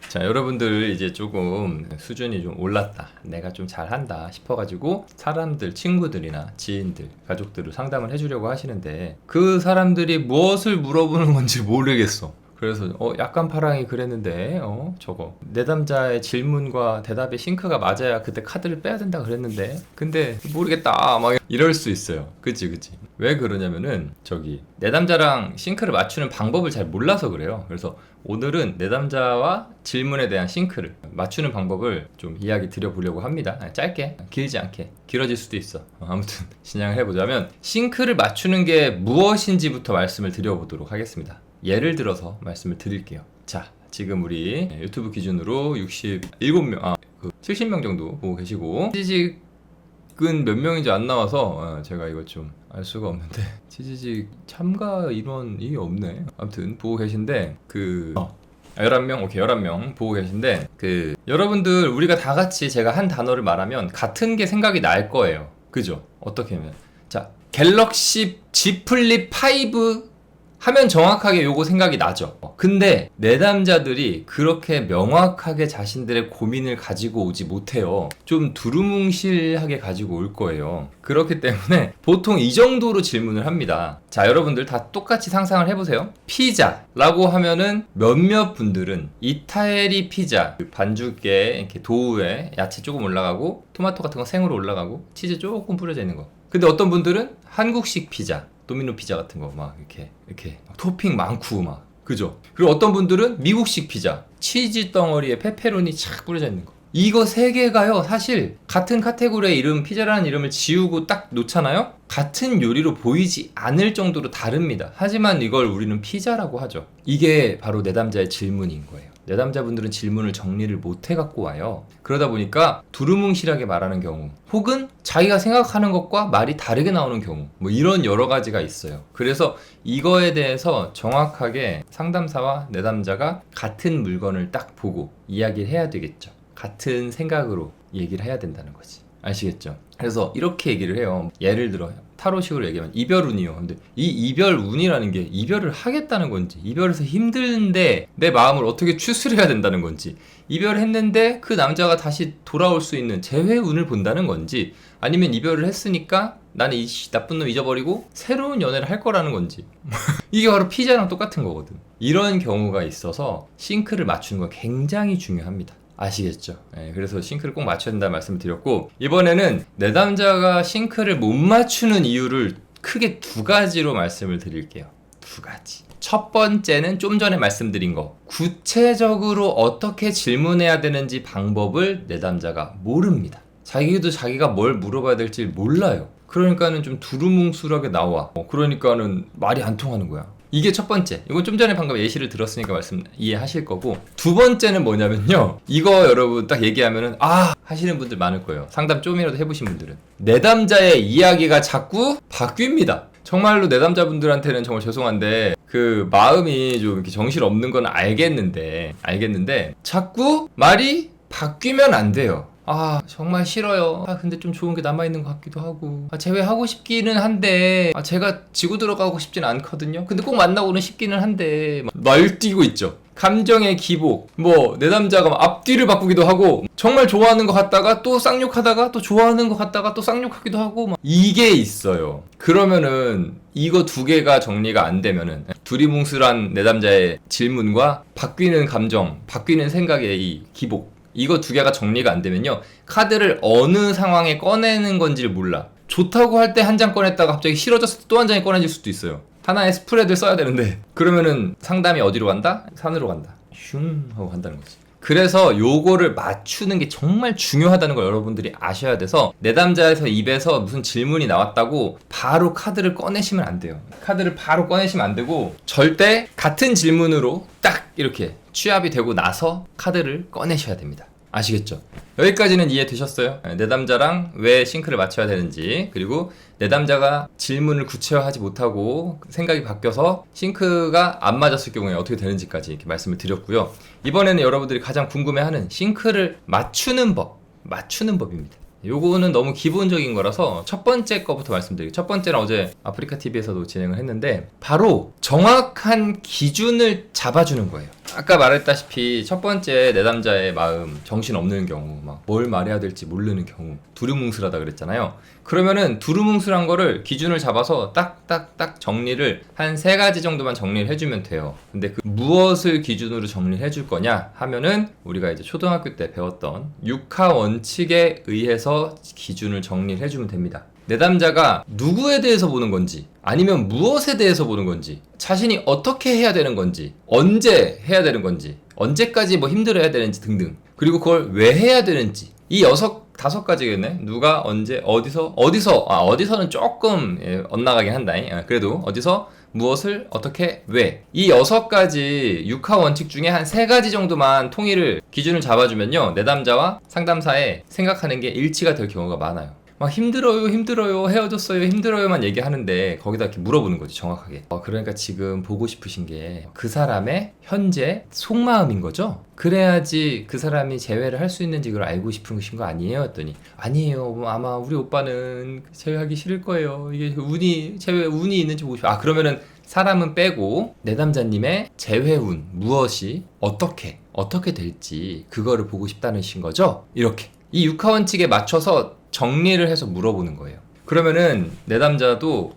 자, 여러분들 이제 조금 수준이 좀 올랐다, 내가 좀 잘한다 싶어가지고 사람들, 친구들이나 지인들, 가족들을 상담을 해주려고 하시는데 그 사람들이 무엇을 물어보는 건지 모르겠어. 그래서 약간 파랑이 그랬는데 저거 내담자의 질문과 대답의 싱크가 맞아야 그때 카드를 빼야 된다 그랬는데 근데 모르겠다 막 이럴 수 있어요. 그치. 왜 그러냐면은 저기 내담자랑 싱크를 맞추는 방법을 잘 몰라서 그래요. 그래서 오늘은 내담자와 질문에 대한 싱크를 맞추는 방법을 좀 이야기 드려보려고 합니다. 짧게, 길지 않게. 길어질 수도 있어. 아무튼 진행을 해보자면 싱크를 맞추는 게 무엇인지부터 말씀을 드려보도록 하겠습니다. 예를 들어서 말씀을 드릴게요. 자, 지금 우리 유튜브 기준으로 67명, 70명 정도 보고 계시고 취직은 몇 명인지 안 나와서 제가 이거 좀 알 수가 없는데 취직 참가 인원이 없네. 아무튼 보고 계신데 11명? 오케이, 11명 보고 계신데 여러분들 우리가 다 같이 제가 한 단어를 말하면 같은 게 생각이 날 거예요. 그죠? 어떻게 하면 자, 갤럭시 Z 플립 5 하면 정확하게 요거 생각이 나죠. 근데 내담자들이 그렇게 명확하게 자신들의 고민을 가지고 오지 못해요. 좀 두루뭉실하게 가지고 올 거예요. 그렇기 때문에 보통 이 정도로 질문을 합니다. 자, 여러분들 다 똑같이 상상을 해보세요. 피자라고 하면은 몇몇 분들은 이타리안 피자, 반죽에 이렇게 도우에 야채 조금 올라가고 토마토 같은 거 생으로 올라가고 치즈 조금 뿌려져 있는 거. 근데 어떤 분들은 한국식 피자, 도미노 피자 같은 거 막 이렇게 토핑 많고 막, 그죠? 그리고 어떤 분들은 미국식 피자, 치즈 덩어리에 페페로니 착 뿌려져 있는 거. 이거 세 개가요, 사실 같은 카테고리의 이름, 피자라는 이름을 지우고 딱 놓잖아요? 같은 요리로 보이지 않을 정도로 다릅니다. 하지만 이걸 우리는 피자라고 하죠. 이게 바로 내담자의 질문인 거예요. 내담자분들은 질문을 정리를 못 해갖고 와요. 그러다 보니까 두루뭉실하게 말하는 경우, 혹은 자기가 생각하는 것과 말이 다르게 나오는 경우, 뭐 이런 여러 가지가 있어요. 그래서 이거에 대해서 정확하게 상담사와 내담자가 같은 물건을 딱 보고 이야기를 해야 되겠죠. 같은 생각으로 얘기를 해야 된다는 거지. 아시겠죠? 그래서 이렇게 얘기를 해요. 예를 들어 타로식으로 얘기하면 이별운이요. 근데 이 이별운이라는 게 이별을 하겠다는 건지, 이별해서 힘든데 내 마음을 어떻게 추스려야 된다는 건지, 이별을 했는데 그 남자가 다시 돌아올 수 있는 재회운을 본다는 건지, 아니면 이별을 했으니까 나는 이 나쁜 놈 잊어버리고 새로운 연애를 할 거라는 건지 이게 바로 피자랑 똑같은 거거든. 이런 경우가 있어서 싱크를 맞추는 건 굉장히 중요합니다. 아시겠죠? 그래서 싱크를 꼭 맞춰야 된다는 말씀을 드렸고, 이번에는 내담자가 싱크를 못 맞추는 이유를 크게 두 가지로 말씀을 드릴게요. 두 가지. 첫 번째는 좀 전에 말씀드린 거, 구체적으로 어떻게 질문해야 되는지 방법을 내담자가 모릅니다. 자기가 뭘 물어봐야 될지 몰라요. 그러니까는 좀 두루뭉술하게 나와. 그러니까는 말이 안 통하는 거야. 이게 첫 번째. 이건 좀 전에 방금 예시를 들었으니까 말씀 이해하실 거고, 두 번째는 뭐냐면요, 이거 여러분 딱 얘기하면은 하시는 분들 많을 거예요. 상담 좀이라도 해보신 분들은. 내담자의 이야기가 자꾸 바뀝니다. 정말로 내담자분들한테는 정말 죄송한데 그 마음이 좀 이렇게 정신 없는 건 알겠는데 자꾸 말이 바뀌면 안 돼요. 정말 싫어요. 근데 좀 좋은 게 남아있는 것 같기도 하고. 제외하고 싶기는 한데, 제가 지고 들어가고 싶진 않거든요. 근데 꼭 만나고는 싶기는 한데, 날뛰고 있죠. 감정의 기복. 내담자가 앞뒤를 바꾸기도 하고, 정말 좋아하는 것 같다가 또 쌍욕하다가 또 좋아하는 것 같다가 또 쌍욕하기도 하고, 이게 있어요. 그러면은, 이거 두 개가 정리가 안 되면은, 두리뭉술한 내담자의 질문과 바뀌는 감정, 바뀌는 생각의 이 기복, 이거 두 개가 정리가 안 되면요, 카드를 어느 상황에 꺼내는 건지를 몰라. 좋다고 할 때 한 장 꺼냈다가 갑자기 싫어졌을 때 또 한 장이 꺼내질 수도 있어요. 하나의 스프레드를 써야 되는데, 그러면은 상담이 어디로 간다? 산으로 간다. 슝 하고 간다는 거지. 그래서 요거를 맞추는 게 정말 중요하다는 걸 여러분들이 아셔야 돼서, 내담자에서 입에서 무슨 질문이 나왔다고 바로 카드를 꺼내시면 안 돼요. 카드를 바로 꺼내시면 안 되고, 절대 같은 질문으로 딱 이렇게 취합이 되고 나서 카드를 꺼내셔야 됩니다. 아시겠죠? 여기까지는 이해되셨어요? 내담자랑 왜 싱크를 맞춰야 되는지, 그리고 내담자가 질문을 구체화하지 못하고 생각이 바뀌어서 싱크가 안 맞았을 경우에 어떻게 되는지까지 이렇게 말씀을 드렸고요. 이번에는 여러분들이 가장 궁금해하는 싱크를 맞추는 법입니다. 요거는 너무 기본적인 거라서 첫 번째 거부터 말씀드릴게요. 첫 번째는 어제 아프리카 TV에서도 진행을 했는데, 바로 정확한 기준을 잡아주는 거예요. 아까 말했다시피 첫 번째 내담자의 마음 정신없는 경우, 막 뭘 말해야 될지 모르는 경우, 두루뭉술하다 그랬잖아요. 그러면은 두루뭉술한 거를 기준을 잡아서 딱딱딱 정리를 한 3가지 정도만 정리를 해주면 돼요. 근데 그 무엇을 기준으로 정리를 해줄 거냐 하면은 우리가 이제 초등학교 때 배웠던 6하 원칙에 의해서 기준을 정리를 해주면 됩니다. 내담자가 누구에 대해서 보는 건지, 아니면 무엇에 대해서 보는 건지, 자신이 어떻게 해야 되는 건지, 언제 해야 되는 건지, 언제까지 뭐 힘들어야 되는지 등등, 그리고 그걸 왜 해야 되는지, 이 5가지겠네. 누가, 언제, 어디서는 조금 엇나가긴 한다. 그래도 어디서, 무엇을, 어떻게, 왜. 이 6가지 6하 원칙 중에 한 3가지 정도만 통일을, 기준을 잡아주면요, 내담자와 상담사의 생각하는 게 일치가 될 경우가 많아요. 막 힘들어요, 헤어졌어요, 힘들어요만 얘기하는데 거기다 이렇게 물어보는 거지, 정확하게. 그러니까 지금 보고 싶으신 게 그 사람의 현재 속마음인 거죠? 그래야지 그 사람이 재회를 할 수 있는지 그걸 알고 싶으신 거 아니에요? 했더니 아니에요, 아마 우리 오빠는 재회하기 싫을 거예요. 이게 운이 있는지 보고 싶어요. 그러면은 사람은 빼고 내담자님의 재회운, 무엇이 어떻게 될지 그거를 보고 싶다는 신 거죠? 이렇게 이 6하 원칙에 맞춰서 정리를 해서 물어보는 거예요. 그러면은 내담자도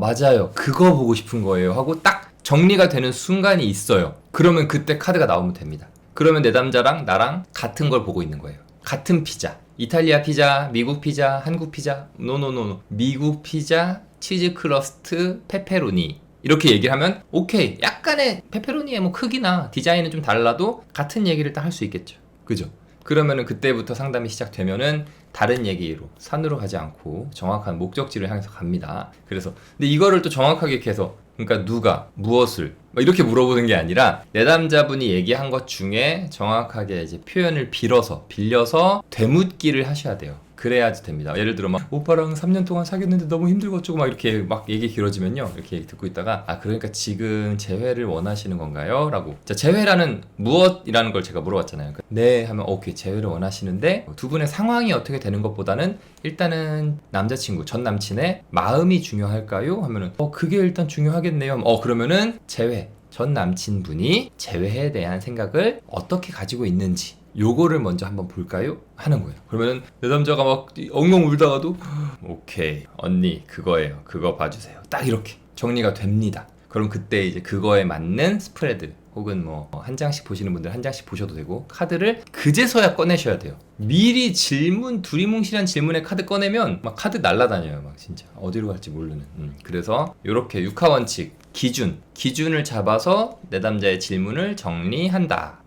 맞아요, 그거 보고 싶은 거예요 하고 딱 정리가 되는 순간이 있어요. 그러면 그때 카드가 나오면 됩니다. 그러면 내담자랑 나랑 같은 걸 보고 있는 거예요. 같은 피자, 이탈리아 피자, 미국 피자, 한국 피자, 노 미국 피자, 치즈 크러스트, 페페로니, 이렇게 얘기를 하면 오케이, 약간의 페페로니의 뭐 크기나 디자인은 좀 달라도 같은 얘기를 딱 할 수 있겠죠. 그죠? 그러면은 그때부터 상담이 시작되면은 다른 얘기로 산으로 가지 않고 정확한 목적지를 향해서 갑니다. 그래서 근데 이거를 또 정확하게 이렇게 해서, 그러니까 누가 무엇을 막 이렇게 물어보는 게 아니라 내담자분이 얘기한 것 중에 정확하게 이제 표현을 빌려서 되묻기를 하셔야 돼요. 그래야지 됩니다. 예를 들어 막 오빠랑 3년 동안 사귀었는데 너무 힘들고 어쩌고 막 이렇게 막 얘기 길어지면요, 이렇게 듣고 있다가 그러니까 지금 재회를 원하시는 건가요? 라고. 자, 재회라는 무엇이라는 걸 제가 물어봤잖아요. 네 하면 오케이, 재회를 원하시는데 두 분의 상황이 어떻게 되는 것보다는 일단은 남자친구, 전 남친의 마음이 중요할까요? 하면은 그게 일단 중요하겠네요. 그러면은 재회, 전 남친분이 재회에 대한 생각을 어떻게 가지고 있는지 요거를 먼저 한번 볼까요? 하는 거예요. 그러면 내담자가 막 엉엉 울다가도 오케이 언니 그거예요, 그거 봐주세요, 딱 이렇게 정리가 됩니다. 그럼 그때 이제 그거에 맞는 스프레드 혹은 뭐 한 장씩 보시는 분들 한 장씩 보셔도 되고, 카드를 그제서야 꺼내셔야 돼요. 미리 두리뭉실한 질문에 카드 꺼내면 막 카드 날라다녀요. 막 진짜 어디로 갈지 모르는. 그래서 요렇게 6하 원칙 기준을 잡아서 내담자의 질문을 정리한다.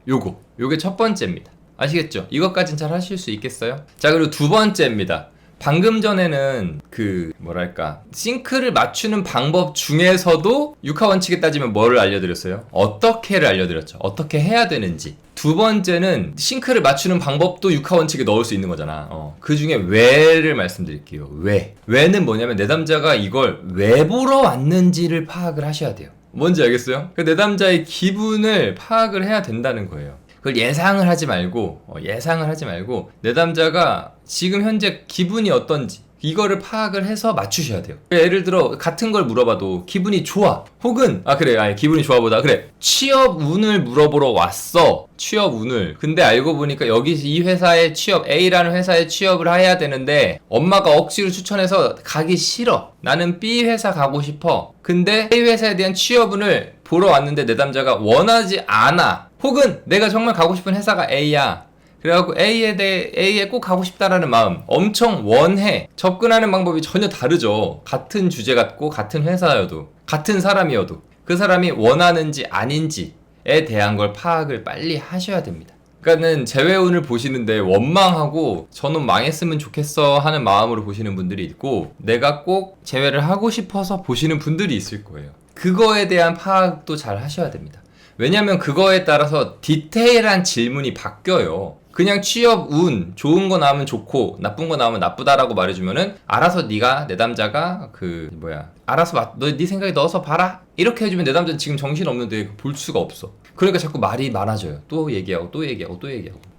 요게 첫 번째입니다. 아시겠죠? 이것까진 잘 하실 수 있겠어요? 자, 그리고 두 번째입니다. 방금 전에는 싱크를 맞추는 방법 중에서도 6하 원칙에 따지면 뭐를 알려드렸어요? 어떻게를 알려드렸죠. 어떻게 해야 되는지. 두 번째는 싱크를 맞추는 방법도 6하 원칙에 넣을 수 있는 거잖아. 그 중에 왜를 말씀드릴게요. 왜는 뭐냐면 내담자가 이걸 왜 보러 왔는지를 파악을 하셔야 돼요. 뭔지 알겠어요? 내담자의 기분을 파악을 해야 된다는 거예요. 그걸 예상을 하지 말고 내담자가 지금 현재 기분이 어떤지 이거를 파악을 해서 맞추셔야 돼요. 예를 들어 같은 걸 물어봐도 기분이 좋아, 혹은 기분이 좋아보다 취업 운을 물어보러 왔어. 취업 운을. 근데 알고 보니까 여기 이 회사에 A라는 회사에 취업을 해야 되는데 엄마가 억지로 추천해서 가기 싫어. 나는 B 회사 가고 싶어. 근데 A 회사에 대한 취업 운을 보러 왔는데 내담자가 원하지 않아. 혹은 내가 정말 가고 싶은 회사가 A야. 그래갖고 A에 꼭 가고 싶다라는 마음 엄청 원해. 접근하는 방법이 전혀 다르죠. 같은 주제 같고 같은 회사여도 같은 사람이어도 그 사람이 원하는지 아닌지에 대한 걸 파악을 빨리 하셔야 됩니다. 그러니까는 재회운을 보시는데 원망하고 저는 망했으면 좋겠어 하는 마음으로 보시는 분들이 있고, 내가 꼭 재회를 하고 싶어서 보시는 분들이 있을 거예요. 그거에 대한 파악도 잘 하셔야 됩니다. 왜냐면 그거에 따라서 디테일한 질문이 바뀌어요. 그냥 취업 운 좋은 거 나오면 좋고 나쁜 거 나오면 나쁘다라고 말해주면은 알아서 네가 내담자가 알아서 네 생각에 넣어서 봐라 이렇게 해주면 내담자는 지금 정신없는데 볼 수가 없어. 그러니까 자꾸 말이 많아져요. 또 얘기하고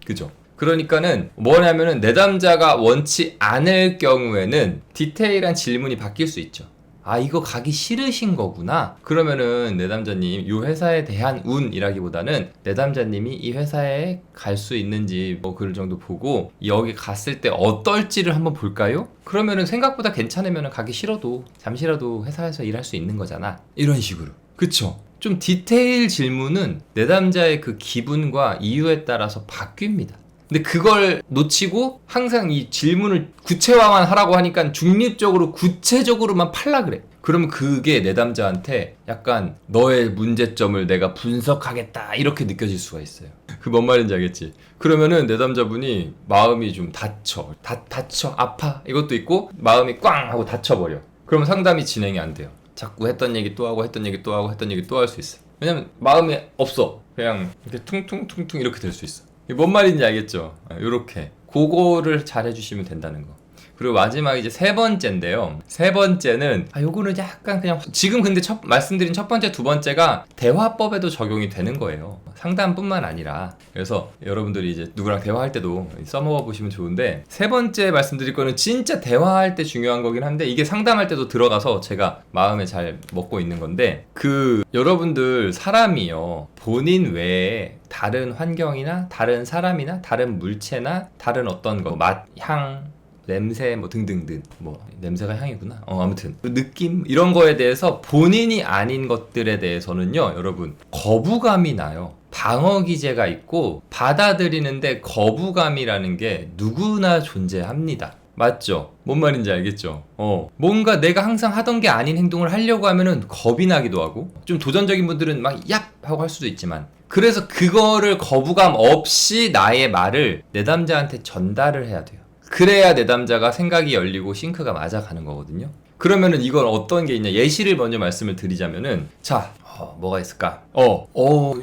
그죠? 그러니까는 뭐냐면은 내담자가 원치 않을 경우에는 디테일한 질문이 바뀔 수 있죠. 아, 이거 가기 싫으신 거구나. 그러면은 내담자님, 이 회사에 대한 운이라기보다는 내담자님이 이 회사에 갈 수 있는지 뭐 그 정도 보고 여기 갔을 때 어떨지를 한번 볼까요? 그러면은 생각보다 괜찮으면 가기 싫어도 잠시라도 회사에서 일할 수 있는 거잖아. 이런 식으로. 그쵸? 좀 디테일 질문은 내담자의 그 기분과 이유에 따라서 바뀝니다. 근데 그걸 놓치고 항상 이 질문을 구체화만 하라고 하니까 중립적으로 구체적으로만 팔라 그래. 그러면 그게 내담자한테 약간 너의 문제점을 내가 분석하겠다 이렇게 느껴질 수가 있어요. 그 뭔 말인지 알겠지? 그러면은 내담자분이 마음이 좀 다쳐. 다쳐. 아파. 이것도 있고 마음이 꽝 하고 다쳐버려. 그러면 상담이 진행이 안 돼요. 자꾸 했던 얘기 또 하고 했던 얘기 또 하고 했던 얘기 또 할 수 있어. 왜냐면 마음이 없어. 그냥 이렇게 퉁퉁퉁퉁 이렇게 될 수 있어. 뭔 말인지 알겠죠? 요렇게 그거를 잘 해주시면 된다는 거. 그리고 마지막 이제 세 번째인데요. 세 번째는 요거는 약간 그냥 지금 근데 말씀드린 첫 번째, 두 번째가 대화법에도 적용이 되는 거예요. 상담뿐만 아니라. 그래서 여러분들이 이제 누구랑 대화할 때도 써먹어 보시면 좋은데, 세 번째 말씀드릴 거는 진짜 대화할 때 중요한 거긴 한데 이게 상담할 때도 들어가서 제가 마음에 잘 먹고 있는 건데, 여러분들 사람이요, 본인 외에 다른 환경이나 다른 사람이나 다른 물체나 다른 어떤 거, 맛, 향, 냄새 뭐 등등등, 뭐 냄새가 향이구나, 아무튼 느낌 이런 거에 대해서 본인이 아닌 것들에 대해서는요, 여러분 거부감이 나요. 방어 기제가 있고 받아들이는데 거부감이라는 게 누구나 존재합니다. 맞죠? 뭔 말인지 알겠죠? 뭔가 내가 항상 하던 게 아닌 행동을 하려고 하면은 겁이 나기도 하고, 좀 도전적인 분들은 막 얍! 하고 할 수도 있지만, 그래서 그거를 거부감 없이 나의 말을 내담자한테 전달을 해야 돼요. 그래야 내담자가 생각이 열리고 싱크가 맞아가는 거거든요. 그러면은 이건 어떤 게 있냐, 예시를 먼저 말씀을 드리자면은, 자, 뭐가 있을까?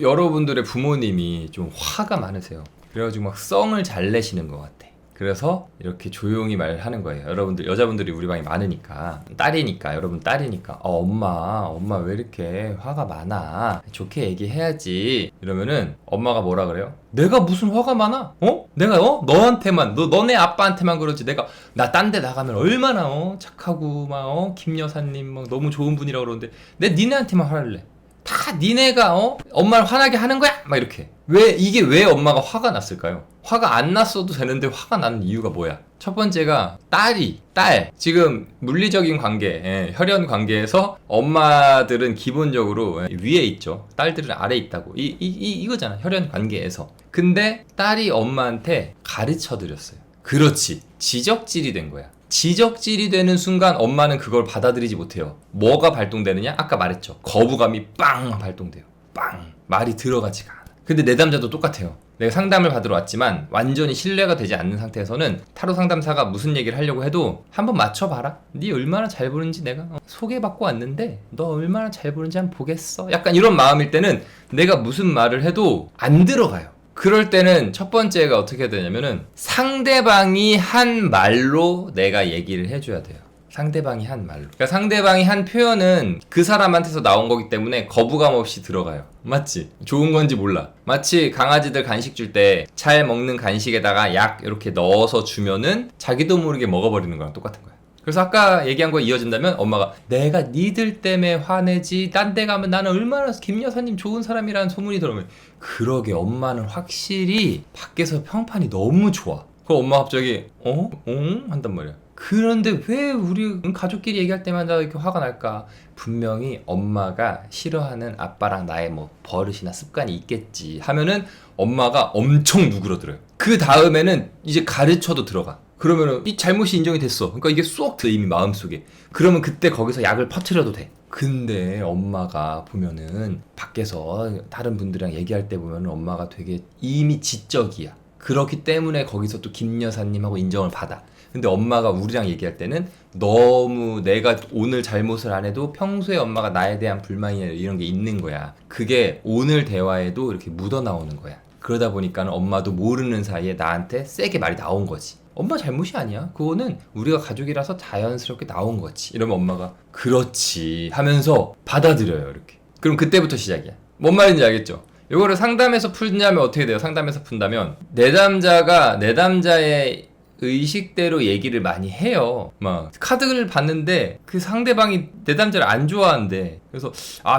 여러분들의 부모님이 좀 화가 많으세요. 그래가지고 막 썽을 잘 내시는 것 같아. 그래서 이렇게 조용히 말하는 거예요. 여러분들, 여자분들이 우리 방에 많으니까, 딸이니까, 여러분 딸이니까, 엄마 왜 이렇게 화가 많아? 좋게 얘기해야지. 이러면은 엄마가 뭐라 그래요? 내가 무슨 화가 많아? 내가 너한테만, 너네 아빠한테만 그러지. 내가 나 딴 데 나가면 얼마나 착하고 막 김 여사님 막 너무 좋은 분이라고 그러는데 내 니네한테만 화를 내. 다 니네가 엄마를 화나게 하는 거야? 막 이렇게. 왜 엄마가 화가 났을까요? 화가 안 났어도 되는데 화가 나는 이유가 뭐야? 첫 번째가 딸. 지금 물리적인 관계, 혈연 관계에서 엄마들은 기본적으로 위에 있죠. 딸들은 아래에 있다고. 이거잖아. 혈연 관계에서. 근데 딸이 엄마한테 가르쳐 드렸어요. 그렇지. 지적질이 된 거야. 지적질이 되는 순간 엄마는 그걸 받아들이지 못해요. 뭐가 발동되느냐? 아까 말했죠. 거부감이 빵 발동돼요. 빵. 말이 들어가지가 않아. 근데 내담자도 똑같아요. 내가 상담을 받으러 왔지만 완전히 신뢰가 되지 않는 상태에서는 타로 상담사가 무슨 얘기를 하려고 해도 한번 맞춰봐라. 네 얼마나 잘 부르는지 내가 소개받고 왔는데 너 얼마나 잘 부르는지 한번 보겠어. 약간 이런 마음일 때는 내가 무슨 말을 해도 안 들어가요. 그럴 때는 첫 번째가 어떻게 해야 되냐면은 상대방이 한 말로 내가 얘기를 해줘야 돼요. 상대방이 한 말로. 그러니까 상대방이 한 표현은 그 사람한테서 나온 거기 때문에 거부감 없이 들어가요. 맞지? 좋은 건지 몰라. 마치 강아지들 간식 줄 때 잘 먹는 간식에다가 약 이렇게 넣어서 주면은 자기도 모르게 먹어버리는 거랑 똑같은 거야. 그래서 아까 얘기한 거 이어진다면 엄마가 내가 니들 때문에 화내지, 딴 데 가면 나는 얼마나 김 여사님 좋은 사람이라는 소문이 들어오면, 그러게 엄마는 확실히 밖에서 평판이 너무 좋아. 그럼 엄마 갑자기 한단 말이야. 그런데 왜 우리 가족끼리 얘기할 때마다 이렇게 화가 날까? 분명히 엄마가 싫어하는 아빠랑 나의 뭐 버릇이나 습관이 있겠지 하면은 엄마가 엄청 누그러들어요. 그 다음에는 이제 가르쳐도 들어가. 그러면은 이 잘못이 인정이 됐어. 그러니까 이게 쏙 들어 이미 마음속에. 그러면 그때 거기서 약을 퍼뜨려도 돼. 근데 엄마가 보면은 밖에서 다른 분들이랑 얘기할 때 보면은 엄마가 되게 이미 지적이야. 그렇기 때문에 거기서 또 김 여사님하고 인정을 받아. 근데 엄마가 우리랑 얘기할 때는 너무 내가 오늘 잘못을 안 해도 평소에 엄마가 나에 대한 불만이나 이런 게 있는 거야. 그게 오늘 대화에도 이렇게 묻어나오는 거야. 그러다 보니까 엄마도 모르는 사이에 나한테 세게 말이 나온 거지. 엄마 잘못이 아니야. 그거는 우리가 가족이라서 자연스럽게 나온 거지. 이러면 엄마가 그렇지 하면서 받아들여요. 이렇게. 그럼 그때부터 시작이야. 뭔 말인지 알겠죠? 이거를 상담에서 풀냐면 어떻게 돼요? 상담에서 푼다면 내담자가 내담자의 의식대로 얘기를 많이 해요. 막 카드를 봤는데 그 상대방이 내담자를 안 좋아한대. 그래서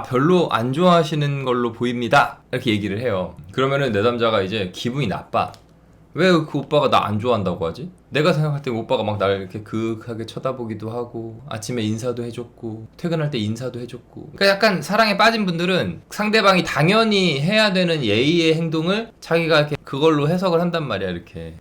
별로 안 좋아하시는 걸로 보입니다, 이렇게 얘기를 해요. 그러면은 내담자가 이제 기분이 나빠. 왜 그 오빠가 나 안 좋아한다고 하지? 내가 생각할 때 오빠가 막 나를 이렇게 그윽하게 쳐다보기도 하고 아침에 인사도 해줬고 퇴근할 때 인사도 해줬고. 그러니까 약간 사랑에 빠진 분들은 상대방이 당연히 해야 되는 예의의 행동을 자기가 이렇게 그걸로 해석을 한단 말이야. 이렇게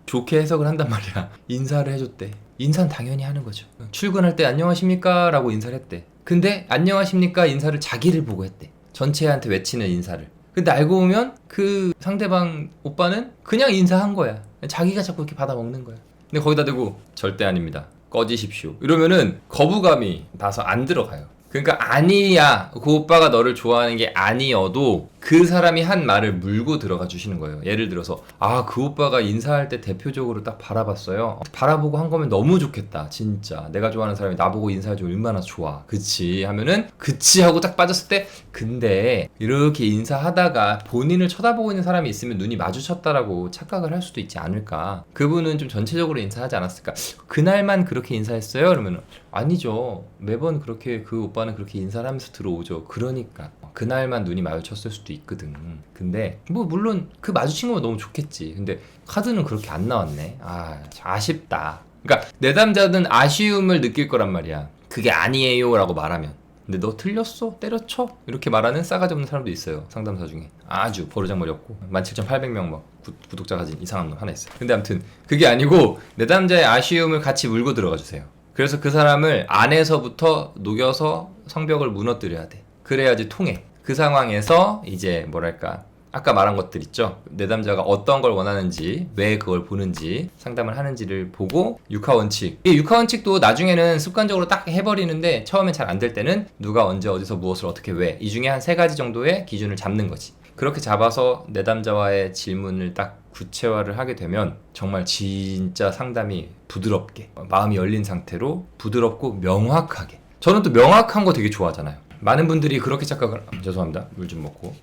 좋게 해석을 한단 말이야. 인사를 해줬대. 인사는 당연히 하는 거죠. 출근할 때 안녕하십니까 라고 인사를 했대. 근데 안녕하십니까 인사를 자기를 보고 했대. 전체한테 외치는 인사를. 근데 알고 보면 그 상대방 오빠는 그냥 인사한 거야. 자기가 자꾸 이렇게 받아먹는 거야. 근데 거기다 대고 절대 아닙니다, 꺼지십시오, 이러면은 거부감이 나서 안 들어가요. 그러니까 아니야, 그 오빠가 너를 좋아하는 게 아니어도 그 사람이 한 말을 물고 들어가 주시는 거예요. 예를 들어서 그 오빠가 인사할 때 대표적으로 딱 바라봤어요. 바라보고 한 거면 너무 좋겠다. 진짜 내가 좋아하는 사람이 나보고 인사해주면 얼마나 좋아. 그치 하면은 그치 하고 딱 빠졌을 때, 근데 이렇게 인사하다가 본인을 쳐다보고 있는 사람이 있으면 눈이 마주쳤다라고 착각을 할 수도 있지 않을까. 그분은 좀 전체적으로 인사하지 않았을까. 그날만 그렇게 인사했어요? 그러면 아니죠, 매번 그렇게 그 오빠는 그렇게 인사를 하면서 들어오죠. 그러니까 그날만 눈이 마주쳤을 수도 있거든. 근데 뭐 물론 그 마주친 거면 너무 좋겠지. 근데 카드는 그렇게 안 나왔네. 아쉽다. 그러니까 내담자는 아쉬움을 느낄 거란 말이야, 그게 아니에요 라고 말하면. 근데 너 틀렸어? 때려쳐? 이렇게 말하는 싸가지 없는 사람도 있어요, 상담사 중에. 아주 버르장머리 없고 17,800명 막 구독자 가진 이상한 놈 하나 있어요. 근데 아무튼 그게 아니고 내담자의 아쉬움을 같이 물고 들어가 주세요. 그래서 그 사람을 안에서부터 녹여서 성벽을 무너뜨려야 돼. 그래야지 통해. 그 상황에서 이제 뭐랄까, 아까 말한 것들 있죠. 내담자가 어떤 걸 원하는지, 왜 그걸 보는지, 상담을 하는지를 보고 육하원칙. 이 육하원칙도 나중에는 습관적으로 딱 해버리는데 처음엔 잘 안 될 때는 누가 언제 어디서 무엇을 어떻게 왜, 이 중에 한 3가지 정도의 기준을 잡는 거지. 그렇게 잡아서 내담자와의 질문을 딱 구체화를 하게 되면 정말 진짜 상담이 부드럽게, 마음이 열린 상태로 부드럽고 명확하게. 저는 또 명확한 거 되게 좋아하잖아요. 많은 분들이 그렇게 착각을, 죄송합니다, 물 좀 먹고.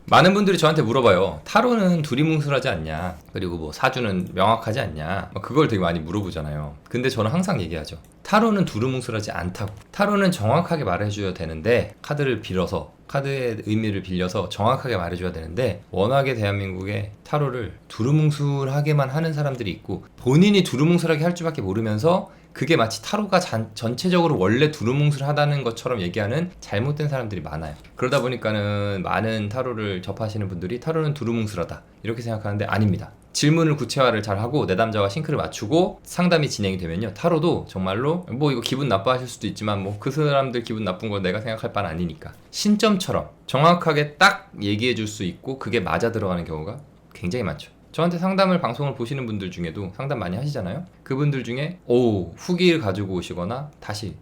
많은 분들이 저한테 물어봐요. 타로는 두리뭉술하지 않냐, 그리고 뭐 사주는 명확하지 않냐, 그걸 되게 많이 물어보잖아요. 근데 저는 항상 얘기하죠. 타로는 두리뭉술하지 않다고. 타로는 정확하게 말해줘야 되는데, 카드를 빌어서, 카드의 의미를 빌려서 정확하게 말해줘야 되는데, 워낙에 대한민국에 타로를 두루뭉술하게만 하는 사람들이 있고 본인이 두루뭉술하게 할 줄밖에 모르면서 그게 마치 타로가 전체적으로 원래 두루뭉술하다는 것처럼 얘기하는 잘못된 사람들이 많아요. 그러다 보니까는 많은 타로를 접하시는 분들이 타로는 두루뭉술하다 이렇게 생각하는데 아닙니다. 질문을 구체화를 잘 하고 내담자와 싱크를 맞추고 상담이 진행이 되면요, 타로도 정말로 뭐 이거 기분 나빠하실 수도 있지만 뭐 그 사람들 기분 나쁜 거 내가 생각할 바는 아니니까 신점처럼 정확하게 딱 얘기해 줄 수 있고 그게 맞아 들어가는 경우가 굉장히 많죠. 저한테 상담을 방송을 보시는 분들 중에도 상담 많이 하시잖아요. 그분들 중에 후기를 가지고 오시거나 다시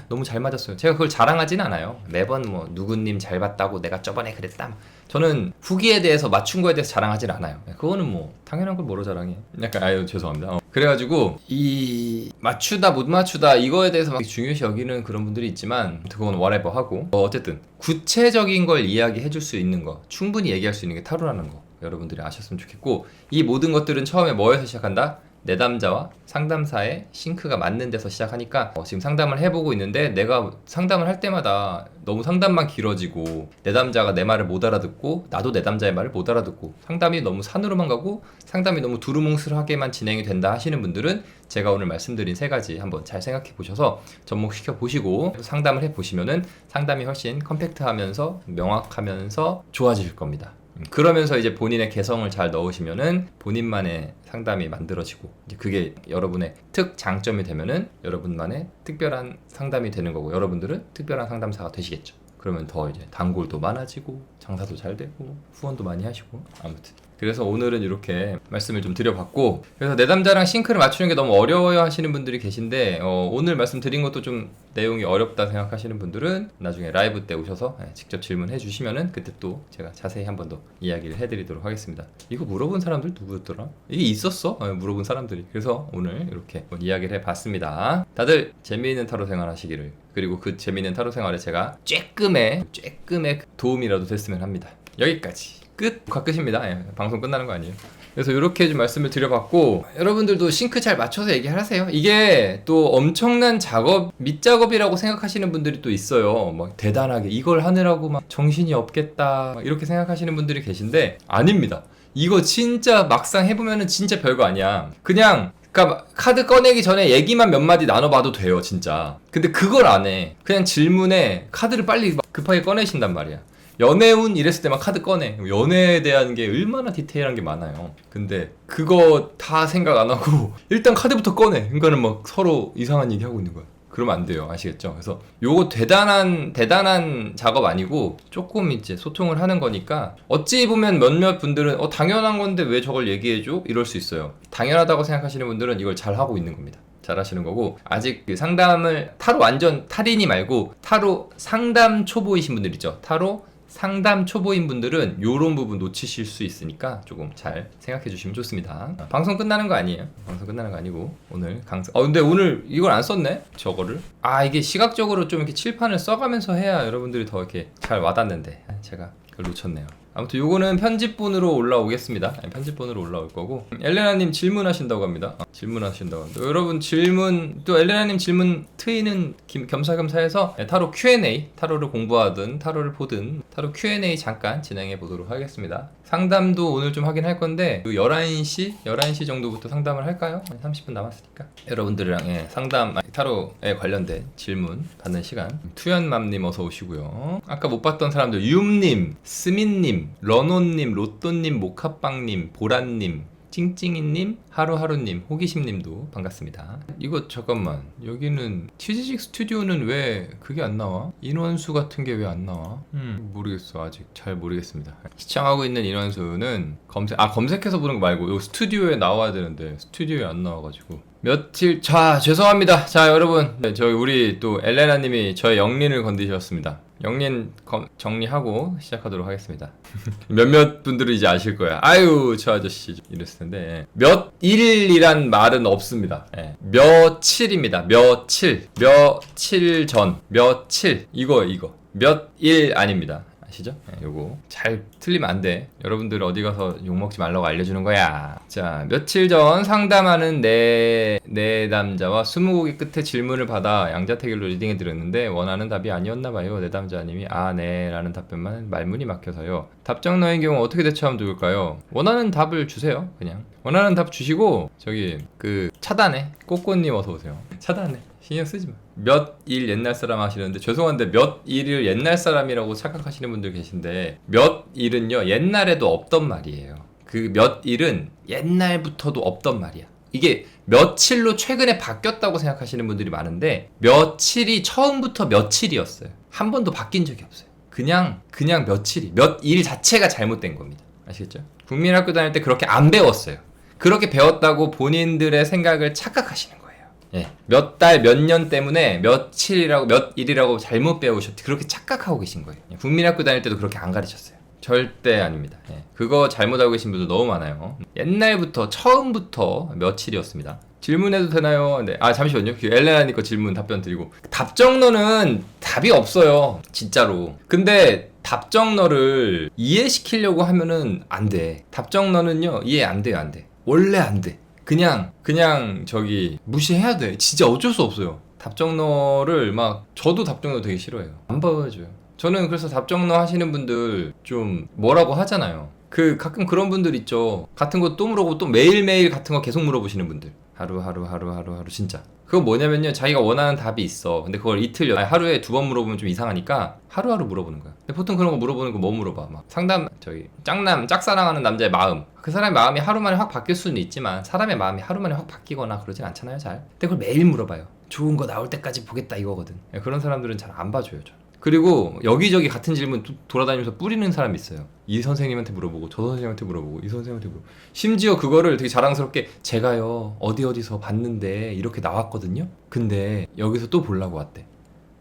너무 잘 맞았어요. 제가 그걸 자랑하진 않아요. 매번 뭐 누구님 잘 봤다고 내가 저번에 그랬다. 저는 후기에 대해서 맞춘 거에 대해서 자랑하진 않아요. 그거는 뭐 당연한 걸 뭐로 자랑해. 약간 죄송합니다. 그래가지고 이 맞추다 못 맞추다 이거에 대해서 막 중요시 여기는 그런 분들이 있지만 그건 whatever 하고 어쨌든 구체적인 걸 이야기해 줄 수 있는 거, 충분히 얘기할 수 있는 게 타로라는 거 여러분들이 아셨으면 좋겠고, 이 모든 것들은 처음에 뭐에서 시작한다? 내담자와 상담사의 싱크가 맞는 데서 시작하니까 지금 상담을 해보고 있는데 내가 상담을 할 때마다 너무 상담만 길어지고 내담자가 내 말을 못 알아듣고 나도 내담자의 말을 못 알아듣고 상담이 너무 산으로만 가고 상담이 너무 두루뭉술하게만 진행이 된다 하시는 분들은 제가 오늘 말씀드린 3가지 한번 잘 생각해 보셔서 접목시켜 보시고 상담을 해 보시면은 상담이 훨씬 컴팩트하면서 명확하면서 좋아질 겁니다. 그러면서 이제 본인의 개성을 잘 넣으시면은 본인만의 상담이 만들어지고 이제 그게 여러분의 특장점이 되면은 여러분만의 특별한 상담이 되는 거고 여러분들은 특별한 상담사가 되시겠죠. 그러면 더 이제 단골도 많아지고 장사도 잘 되고 후원도 많이 하시고 아무튼 그래서 오늘은 이렇게 말씀을 좀 드려봤고, 그래서 내담자랑 싱크를 맞추는 게 너무 어려워요 하시는 분들이 계신데 오늘 말씀드린 것도 좀 내용이 어렵다 생각하시는 분들은 나중에 라이브 때 오셔서 직접 질문해 주시면은 그때 또 제가 자세히 한 번 더 이야기를 해드리도록 하겠습니다. 이거 물어본 사람들 누구였더라? 이게 있었어? 물어본 사람들이. 그래서 오늘 이렇게 이야기를 해봤습니다. 다들 재미있는 타로 생활 하시기를, 그리고 그 재미있는 타로 생활에 제가 쬐끔의 도움이라도 됐으면 합니다. 여기까지. 끝입니다. 예, 방송 끝나는 거 아니에요. 그래서 이렇게 좀 말씀을 드려봤고, 여러분들도 싱크 잘 맞춰서 얘기하세요. 이게 또 엄청난 작업, 밑작업이라고 생각하시는 분들이 또 있어요. 막 대단하게 이걸 하느라고 막 정신이 없겠다 막 이렇게 생각하시는 분들이 계신데, 아닙니다. 이거 진짜 막상 해보면은 진짜 별거 아니야. 그러니까 카드 꺼내기 전에 얘기만 몇 마디 나눠봐도 돼요, 진짜. 근데 그걸 안 해. 그냥 질문에 카드를 빨리 막 급하게 꺼내신단 말이야. 연애운 이랬을 때만 카드 꺼내. 연애에 대한 게 얼마나 디테일한 게 많아요. 근데 그거 다 생각 안 하고 일단 카드부터 꺼내. 그러니까는 막 서로 이상한 얘기 하고 있는 거야. 그러면 안 돼요. 아시겠죠? 그래서 요거 대단한 작업 아니고 조금 이제 소통을 하는 거니까, 어찌 보면 몇몇 분들은 당연한 건데 왜 저걸 얘기해줘? 이럴 수 있어요. 당연하다고 생각하시는 분들은 이걸 잘 하고 있는 겁니다. 잘 하시는 거고, 아직 그 상담을 타로 완전 탈인이 말고 타로 상담 초보이신 분들 있죠. 타로 상담 초보인 분들은 요런 부분 놓치실 수 있으니까 조금 잘 생각해 주시면 좋습니다. 방송 끝나는 거 아니에요. 방송 끝나는 거 아니고 오늘 강사. 근데 오늘 이걸 안 썼네? 저거를. 이게 시각적으로 좀 이렇게 칠판을 써가면서 해야 여러분들이 더 이렇게 잘 와닿는데 제가 그걸 놓쳤네요. 아무튼 요거는 편집본으로 올라오겠습니다. 편집본으로 올라올 거고, 엘레나님 질문하신다고 합니다. 질문하신다고 합니다. 여러분 질문, 또 엘레나님 질문 트이는 겸사겸사해서 타로 Q&A, 타로를 공부하든 타로를 보든 타로 Q&A 잠깐 진행해 보도록 하겠습니다. 상담도 오늘 좀 하긴 할 건데 11시 정도부터 상담을 할까요? 30분 남았으니까 여러분들이랑 상담, 타로에 관련된 질문 받는 시간. 투연맘님 어서 오시고요. 아까 못 봤던 사람들, 유님, 스민님, 러노님, 로또님, 모카빵님, 보라님, 찡찡이님, 하루하루님, 호기심님도 반갑습니다. 이거 잠깐만, 여기는 치지직 스튜디오는 왜 그게 안 나와? 인원수 같은 게 왜 안 나와? 모르겠어. 아직 잘 모르겠습니다. 시청하고 있는 인원수는 검색해서 보는 거 말고 요 스튜디오에 나와야 되는데 스튜디오에 안 나와가지고 며칠. 죄송합니다. 자, 여러분, 저희 우리 또 엘레나님이 저의 영린을 건드셨습니다. 영린 정리하고 시작하도록 하겠습니다. 몇몇 분들은 이제 아실 거야. 아유, 저 아저씨 이랬을 텐데, 몇일이란 말은 없습니다. 며칠입니다. 며칠 전, 며칠, 이거 몇일 아닙니다. 아시죠? 요거 잘 틀리면 안 돼. 여러분들 어디 가서 욕먹지 말라고 알려주는 거야. 자, 며칠 전 상담하는 내 남자와 20곡의 끝에 질문을 받아 양자택일로 리딩해 드렸는데 원하는 답이 아니었나 봐요. 내 남자님이 네 라는 답변만 말문이 막혀서요. 답정너인 경우 어떻게 대처하면 좋을까요? 원하는 답을 주세요. 그냥 원하는 답 주시고, 저기 차단해. 꼬꼬님 어서 오세요. 차단해. 신경 쓰지 마. 몇일 옛날 사람 하시는데, 죄송한데 몇일을 옛날 사람이라고 착각하시는 분들 계신데, 몇일은요 옛날에도 없던 말이에요. 그 몇일은 옛날부터도 없던 말이야. 이게 며칠로 최근에 바뀌었다고 생각하시는 분들이 많은데, 며칠이 처음부터 며칠이었어요. 한 번도 바뀐 적이 없어요. 그냥 몇일 자체가 잘못된 겁니다. 아시겠죠? 국민학교 다닐 때 그렇게 안 배웠어요. 그렇게 배웠다고 본인들의 생각을 착각하시는 거예요. 몇 달, 몇 년 때문에 며칠이라고, 몇일이라고 잘못 배우셨지, 그렇게 착각하고 계신 거예요. 국민학교 다닐 때도 그렇게 안 가르쳤어요. 절대 아닙니다. 그거 잘못 알고 계신 분들 너무 많아요. 옛날부터, 처음부터 며칠이었습니다. 질문해도 되나요? 네. 잠시만요. 엘레나님 거 질문 답변 드리고. 답정너는 답이 없어요. 진짜로. 근데 답정너를 이해시키려고 하면은 안 돼. 답정너는요, 이해 안 돼요, 안 돼. 원래 안 돼. 그냥 무시해야 돼. 진짜 어쩔 수 없어요. 답정너를 저도 답정너 되게 싫어해요. 안 보여줘요. 저는 그래서 답정너 하시는 분들 좀 뭐라고 하잖아요. 가끔 그런 분들 있죠. 같은 거 또 물어보고 또 매일매일 같은 거 계속 물어보시는 분들. 하루 진짜. 그거 뭐냐면요, 자기가 원하는 답이 있어. 근데 그걸 하루에 2번 물어보면 좀 이상하니까 하루하루 물어보는 거야. 근데 보통 그런 거 물어보는 거 뭐 물어봐? 상담, 짝사랑하는 남자의 마음. 그 사람의 마음이 하루 만에 확 바뀔 수는 있지만 사람의 마음이 하루 만에 확 바뀌거나 그러진 않잖아요, 잘. 근데 그걸 매일 물어봐요. 좋은 거 나올 때까지 보겠다 이거거든. 그런 사람들은 잘 안 봐줘요, 저. 그리고 여기저기 같은 질문 돌아다니면서 뿌리는 사람이 있어요. 이 선생님한테 물어보고 저 선생님한테 물어보고 이 선생님한테 물어보고, 심지어 그거를 되게 자랑스럽게 제가요 어디서 봤는데 이렇게 나왔거든요. 근데 여기서 또 보려고 왔대.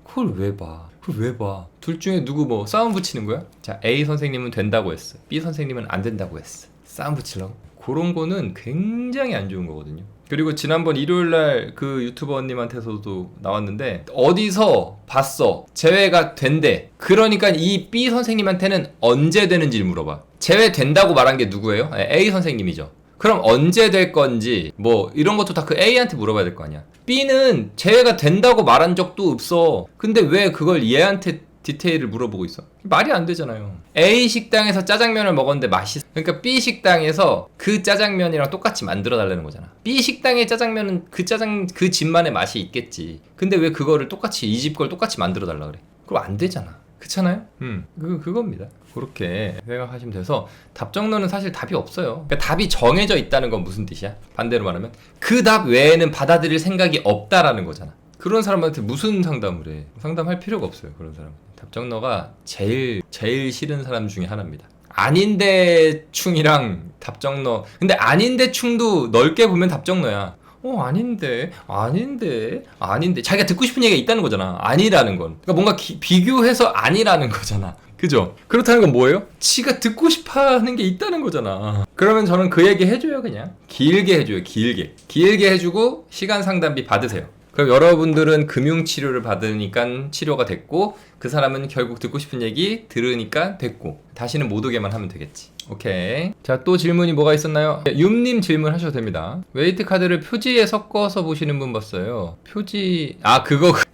그걸 왜 봐? 둘 중에 누구 싸움 붙이는 거야? 자, A 선생님은 된다고 했어. B 선생님은 안 된다고 했어. 싸움 붙이려고? 그런 거는 굉장히 안 좋은 거거든요. 그리고 지난번 일요일날 그 유튜버님한테서도 나왔는데 어디서 봤어? 제외가 된대. 그러니까 이 B 선생님한테는 언제 되는지를 물어봐. 제외된다고 말한 게 누구예요? A 선생님이죠. 그럼 언제 될 건지 뭐 이런 것도 다 그 A한테 물어봐야 될 거 아니야. B는 제외가 된다고 말한 적도 없어. 근데 왜 그걸 얘한테 디테일을 물어보고 있어? 말이 안 되잖아요. A 식당에서 짜장면을 먹었는데 맛있어. 그러니까 B 식당에서 그 짜장면이랑 똑같이 만들어 달라는 거잖아. B 식당의 짜장면은 그 집만의 맛이 있겠지. 근데 왜 그거를 똑같이 이 집 걸 똑같이 만들어 달라 그래? 그럼 안 되잖아. 그렇잖아요? 그겁니다. 그렇게 생각하시면 돼서 답정너는 사실 답이 없어요. 그러니까 답이 정해져 있다는 건 무슨 뜻이야? 반대로 말하면 그 답 외에는 받아들일 생각이 없다라는 거잖아. 그런 사람한테 무슨 상담을 해? 상담할 필요가 없어요. 그런 사람. 답정너가 제일 싫은 사람 중에 하나입니다. 아닌데 충이랑 답정너. 근데 아닌데 충도 넓게 보면 답정너야. 아닌데 자기가 듣고 싶은 얘기가 있다는 거잖아. 아니라는 건 그러니까 뭔가 비교해서 아니라는 거잖아. 그죠? 그렇다는 건 뭐예요? 지가 듣고 싶어 하는 게 있다는 거잖아. 그러면 저는 그 얘기 해줘요. 그냥 길게 해줘요. 길게 해주고 시간 상담비 받으세요. 그럼 여러분들은 금융치료를 받으니까 치료가 됐고 그 사람은 결국 듣고 싶은 얘기 들으니까 됐고 다시는 못 오게만 하면 되겠지. 오케이. 자, 또 질문이 뭐가 있었나요? 윰님 질문하셔도 됩니다. 웨이트 카드를 표지에 섞어서 보시는 분 봤어요. 표지...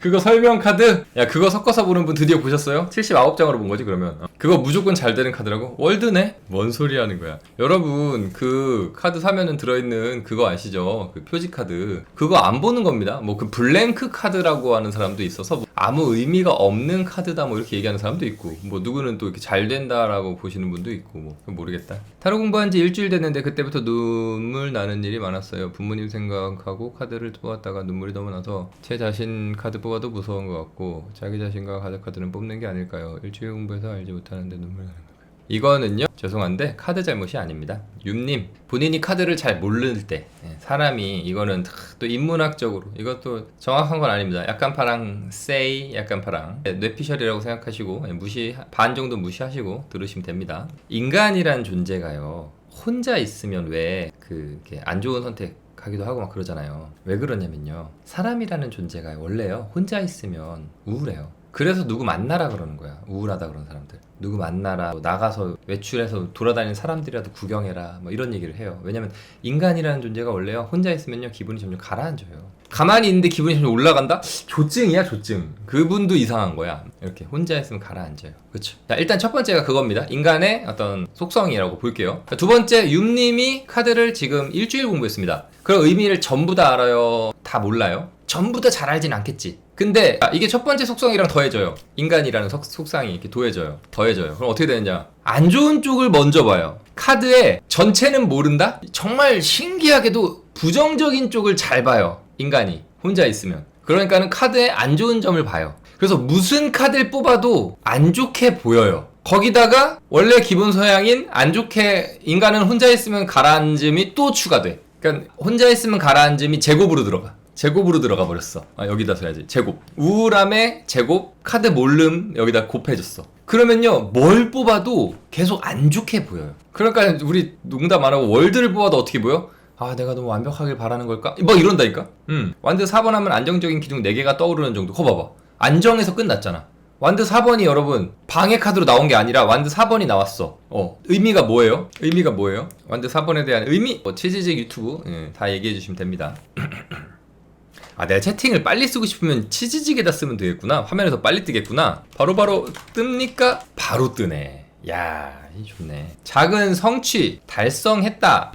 그거 설명 카드? 야, 그거 섞어서 보는 분 드디어 보셨어요? 79장으로 본 거지 그러면. 그거 무조건 잘 되는 카드라고? 월드네? 뭔 소리 하는 거야. 여러분 그 카드 사면은 들어있는 그거 아시죠? 그 표지 카드. 그거 안 보는 겁니다. 뭐 그 블랭크 카드라고 하는 사람도 있어서 뭐 아무 의미가 없는 카드다 뭐 이렇게 얘기하는 사람도 있고 뭐 누구는 또 이렇게 잘 된다라고 보시는 분도 있고 뭐 모르겠다. 타로 공부한 지 일주일 됐는데 그때부터 눈물 나는 일이 많았어요. 부모님 생각하고 카드를 뽑았다가 눈물이 너무 나서 제 자신 카드 뽑아도 무서운 것 같고 자기 자신과 가족 카드는 뽑는 게 아닐까요? 일주일 공부해서 알지 못하는데 눈물 나는 거예요. 이거는요 죄송한데 카드 잘못이 아닙니다. 윰님 본인이 카드를 잘 모를 때 사람이 이거는 또 인문학적으로 이것도 정확한 건 아닙니다. 약간 파랑 say 약간 파랑 뇌피셜이라고 생각하시고 반 정도 무시하시고 들으시면 됩니다. 인간이란 존재가요 혼자 있으면 왜 그게 안 좋은 선택 하기도 하고 막 그러잖아요. 왜 그러냐면요 사람이라는 존재가 원래요 혼자 있으면 우울해요. 그래서 누구 만나라 그러는 거야. 우울하다 그런 사람들. 누구 만나라, 나가서 외출해서 돌아다니는 사람들이라도 구경해라 뭐 이런 얘기를 해요. 왜냐면 인간이라는 존재가 원래요 혼자 있으면요 기분이 점점 가라앉아요. 가만히 있는데 기분이 점점 올라간다? 조증이야 조증. 그분도 이상한 거야. 이렇게 혼자 있으면 가라앉아요. 그렇죠? 자, 일단 첫 번째가 그겁니다. 인간의 어떤 속성이라고 볼게요. 자, 두 번째 윰님이 카드를 지금 일주일 공부했습니다. 그럼 의미를 전부 다 알아요? 다 몰라요? 전부 다 잘 알진 않겠지. 근데 이게 첫 번째 속성이랑 더해져요. 인간이라는 속성이 이렇게 더해져요. 그럼 어떻게 되느냐? 안 좋은 쪽을 먼저 봐요. 카드의 전체는 모른다? 정말 신기하게도 부정적인 쪽을 잘 봐요. 인간이 혼자 있으면. 그러니까는 카드의 안 좋은 점을 봐요. 그래서 무슨 카드를 뽑아도 안 좋게 보여요. 거기다가 원래 기본 소양인 안 좋게 인간은 혼자 있으면 가라앉음이 또 추가돼. 그러니까 혼자 있으면 가라앉음이 제곱으로 들어가 버렸어. 여기다 써야지. 제곱. 우울함의 제곱, 카드 몰름 여기다 곱해줬어. 그러면요 뭘 뽑아도 계속 안 좋게 보여요. 그러니까 우리 농담 안 하고 월드를 뽑아도 어떻게 보여? 내가 너무 완벽하길 바라는 걸까? 뭐 이런다니까? 완드 4번 하면 안정적인 기둥 4개가 떠오르는 정도. 거 봐봐. 안정에서 끝났잖아. 완드 4번이 여러분 방해 카드로 나온 게 아니라 완드 4번이 나왔어. 의미가 뭐예요? 완드 4번에 대한 의미? 치즈직 유튜브 다 얘기해 주시면 됩니다. 내가 채팅을 빨리 쓰고 싶으면 치즈직에다 쓰면 되겠구나. 화면에서 빨리 뜨겠구나. 바로바로 뜹니까? 바로 뜨네. 야, 이 좋네. 작은 성취 달성했다.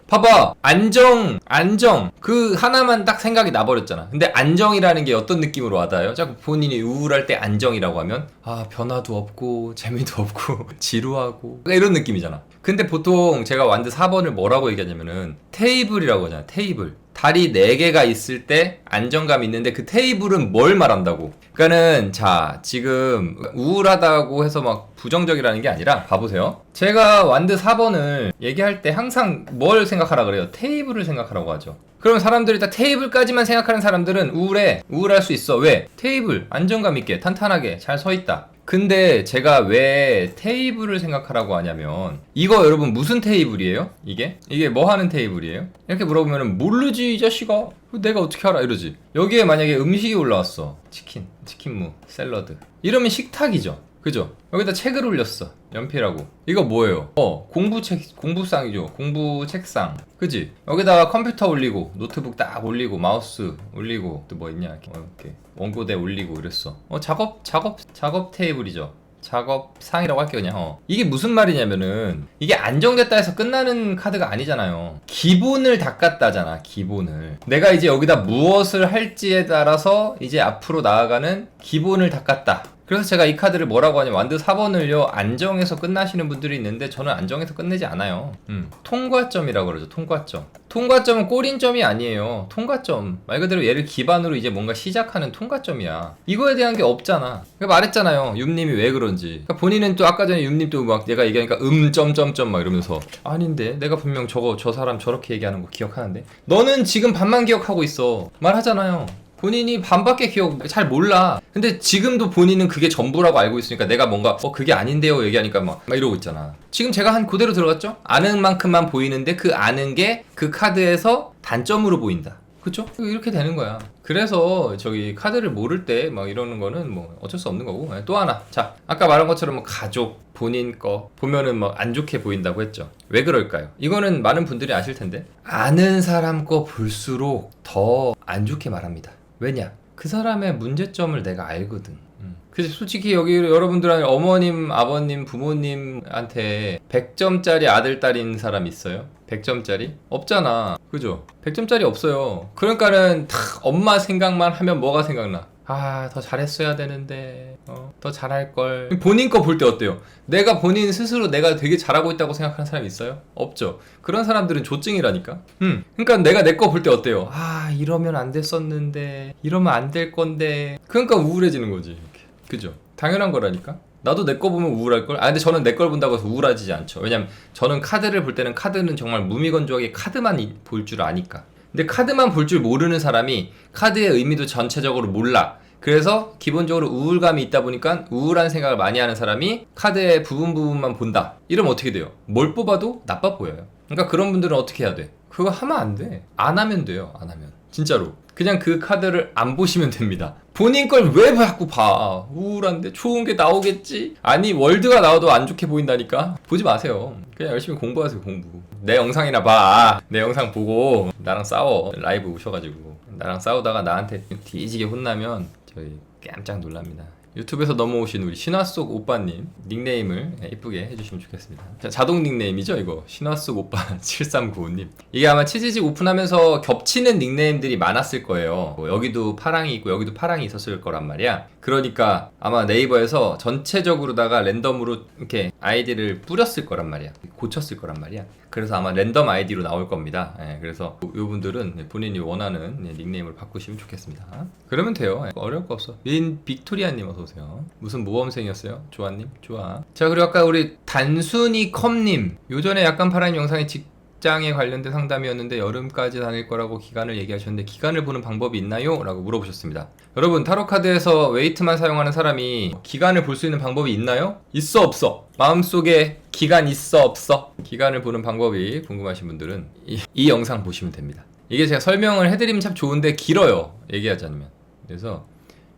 봐봐. 안정 그 하나만 딱 생각이 나버렸잖아. 근데 안정이라는 게 어떤 느낌으로 와닿아요? 자꾸 본인이 우울할 때 안정이라고 하면 변화도 없고 재미도 없고 지루하고 이런 느낌이잖아. 근데 보통 제가 완드 4번을 뭐라고 얘기하냐면은 테이블이라고 하잖아. 테이블. 다리 4개가 있을 때 안정감 있는데 그 테이블은 뭘 말한다고? 그러니까는 자 지금 우울하다고 해서 막 부정적이라는 게 아니라 봐보세요. 제가 완드 4번을 얘기할 때 항상 뭘 생각하라 그래요? 테이블을 생각하라고 하죠. 그러면 사람들이 다 테이블까지만 생각하는 사람들은 우울할 수 있어. 왜? 테이블 안정감 있게 탄탄하게 잘 서 있다. 근데 제가 왜 테이블을 생각하라고 하냐면 이거 여러분 무슨 테이블이에요? 이게 뭐 하는 테이블이에요? 이렇게 물어보면 모르지 이 자식아, 내가 어떻게 알아 이러지. 여기에 만약에 음식이 올라왔어. 치킨무, 샐러드, 이러면 식탁이죠. 그죠? 여기다 책을 올렸어. 연필하고. 이거 뭐예요? 공부상이죠. 공부 책상. 그지? 여기다가 컴퓨터 올리고, 노트북 딱 올리고, 마우스 올리고, 또 뭐 있냐? 이렇게 원고대 올리고 이랬어. 작업 테이블이죠. 작업상이라고 할게요 그냥. 이게 무슨 말이냐면은 이게 안정됐다 해서 끝나는 카드가 아니잖아요. 기본을 닦았다잖아. 기본을 내가 이제 여기다 무엇을 할지에 따라서 이제 앞으로 나아가는 기본을 닦았다. 그래서 제가 이 카드를 뭐라고 하냐면 완드 4번을요 안정해서 끝나시는 분들이 있는데 저는 안정해서 끝내지 않아요. 통과점이라고 그러죠. 통과점은 꼬린점이 아니에요. 통과점 말 그대로 얘를 기반으로 이제 뭔가 시작하는 통과점이야. 이거에 대한 게 없잖아. 그러니까 말했잖아요 윰님이 왜 그런지. 그러니까 본인은 또 아까 전에 윰님도 막 내가 얘기하니까 점점점 막 이러면서 아닌데 내가 분명 저 사람 저렇게 얘기하는 거 기억하는데 너는 지금 반만 기억하고 있어 말하잖아요. 본인이 반밖에 기억 잘 몰라. 근데 지금도 본인은 그게 전부라고 알고 있으니까 내가 뭔가 그게 아닌데요 얘기하니까 막 이러고 있잖아. 지금 제가 한 그대로 들어갔죠? 아는 만큼만 보이는데 그 아는 게 그 카드에서 단점으로 보인다. 그쵸? 이렇게 되는 거야. 그래서 저기 카드를 모를 때 막 이러는 거는 뭐 어쩔 수 없는 거고. 또 하나. 자, 아까 말한 것처럼 뭐 가족, 본인 거 보면은 뭐 안 좋게 보인다고 했죠. 왜 그럴까요? 이거는 많은 분들이 아실 텐데 아는 사람 거 볼수록 더 안 좋게 말합니다. 왜냐? 그 사람의 문제점을 내가 알거든. 그래서 솔직히 여기 여러분들 어머님, 아버님, 부모님한테 100점짜리 아들, 딸인 사람 있어요? 100점짜리? 없잖아. 그죠? 100점짜리 없어요. 그러니까는 다 엄마 생각만 하면 뭐가 생각나? 아, 더 잘했어야 되는데, 더 잘할걸. 본인 거 볼 때 어때요? 내가 본인 스스로 내가 되게 잘하고 있다고 생각하는 사람이 있어요? 없죠. 그런 사람들은 조증이라니까? 그러니까 내가 내 거 볼 때 어때요? 아, 이러면 안 됐었는데, 이러면 안 될 건데. 그러니까 우울해지는 거지. 이렇게. 그죠? 당연한 거라니까? 나도 내 거 보면 우울할걸? 아, 근데 저는 내 걸 본다고 해서 우울하지 않죠. 왜냐면 저는 카드를 볼 때는 카드는 정말 무미건조하게 카드만 볼 줄 아니까. 근데 카드만 볼 줄 모르는 사람이 카드의 의미도 전체적으로 몰라. 그래서 기본적으로 우울감이 있다 보니까 우울한 생각을 많이 하는 사람이 카드의 부분만 본다. 이러면 어떻게 돼요? 뭘 뽑아도 나빠 보여요. 그러니까 그런 분들은 어떻게 해야 돼? 그거 하면 안 돼. 안 하면 돼요. 안 하면. 진짜로. 그냥 그 카드를 안 보시면 됩니다. 본인 걸 왜 자꾸 봐? 우울한데 좋은 게 나오겠지? 아니 월드가 나와도 안 좋게 보인다니까? 보지 마세요. 그냥 열심히 공부하세요. 공부. 내 영상이나 봐. 내 영상 보고 나랑 싸워. 라이브 오셔가지고 나랑 싸우다가 나한테 뒤지게 혼나면 저희 깜짝 놀랍니다. 유튜브에서 넘어오신 우리 신화속 오빠님 닉네임을 이쁘게 해주시면 좋겠습니다. 자동 닉네임이죠 이거. 신화속 오빠 7395님. 이게 아마 치지직 오픈하면서 겹치는 닉네임들이 많았을 거예요. 여기도 파랑이 있고 여기도 파랑이 있었을 거란 말이야. 그러니까 아마 네이버에서 전체적으로다가 랜덤으로 이렇게 아이디를 뿌렸을 거란 말이야. 고쳤을 거란 말이야. 그래서 아마 랜덤 아이디로 나올 겁니다. 그래서 이분들은 본인이 원하는 닉네임을 바꾸시면 좋겠습니다. 그러면 돼요. 어려울 거 없어. 민 빅토리아님 어서오세요. 무슨 모범생이었어요? 조아님? 좋아. 자, 그리고 아까 우리 단순히 컴님. 요전에 약간 파란 영상이 직장에 관련된 상담이었는데 여름까지 다닐 거라고 기간을 얘기하셨는데 기간을 보는 방법이 있나요? 라고 물어보셨습니다. 여러분 타로카드에서 웨이트만 사용하는 사람이 기간을 볼 수 있는 방법이 있나요? 있어 없어? 마음속에 기간 있어 없어? 기간을 보는 방법이 궁금하신 분들은 이 영상 보시면 됩니다. 이게 제가 설명을 해드리면 참 좋은데 길어요. 얘기하지 않으면. 그래서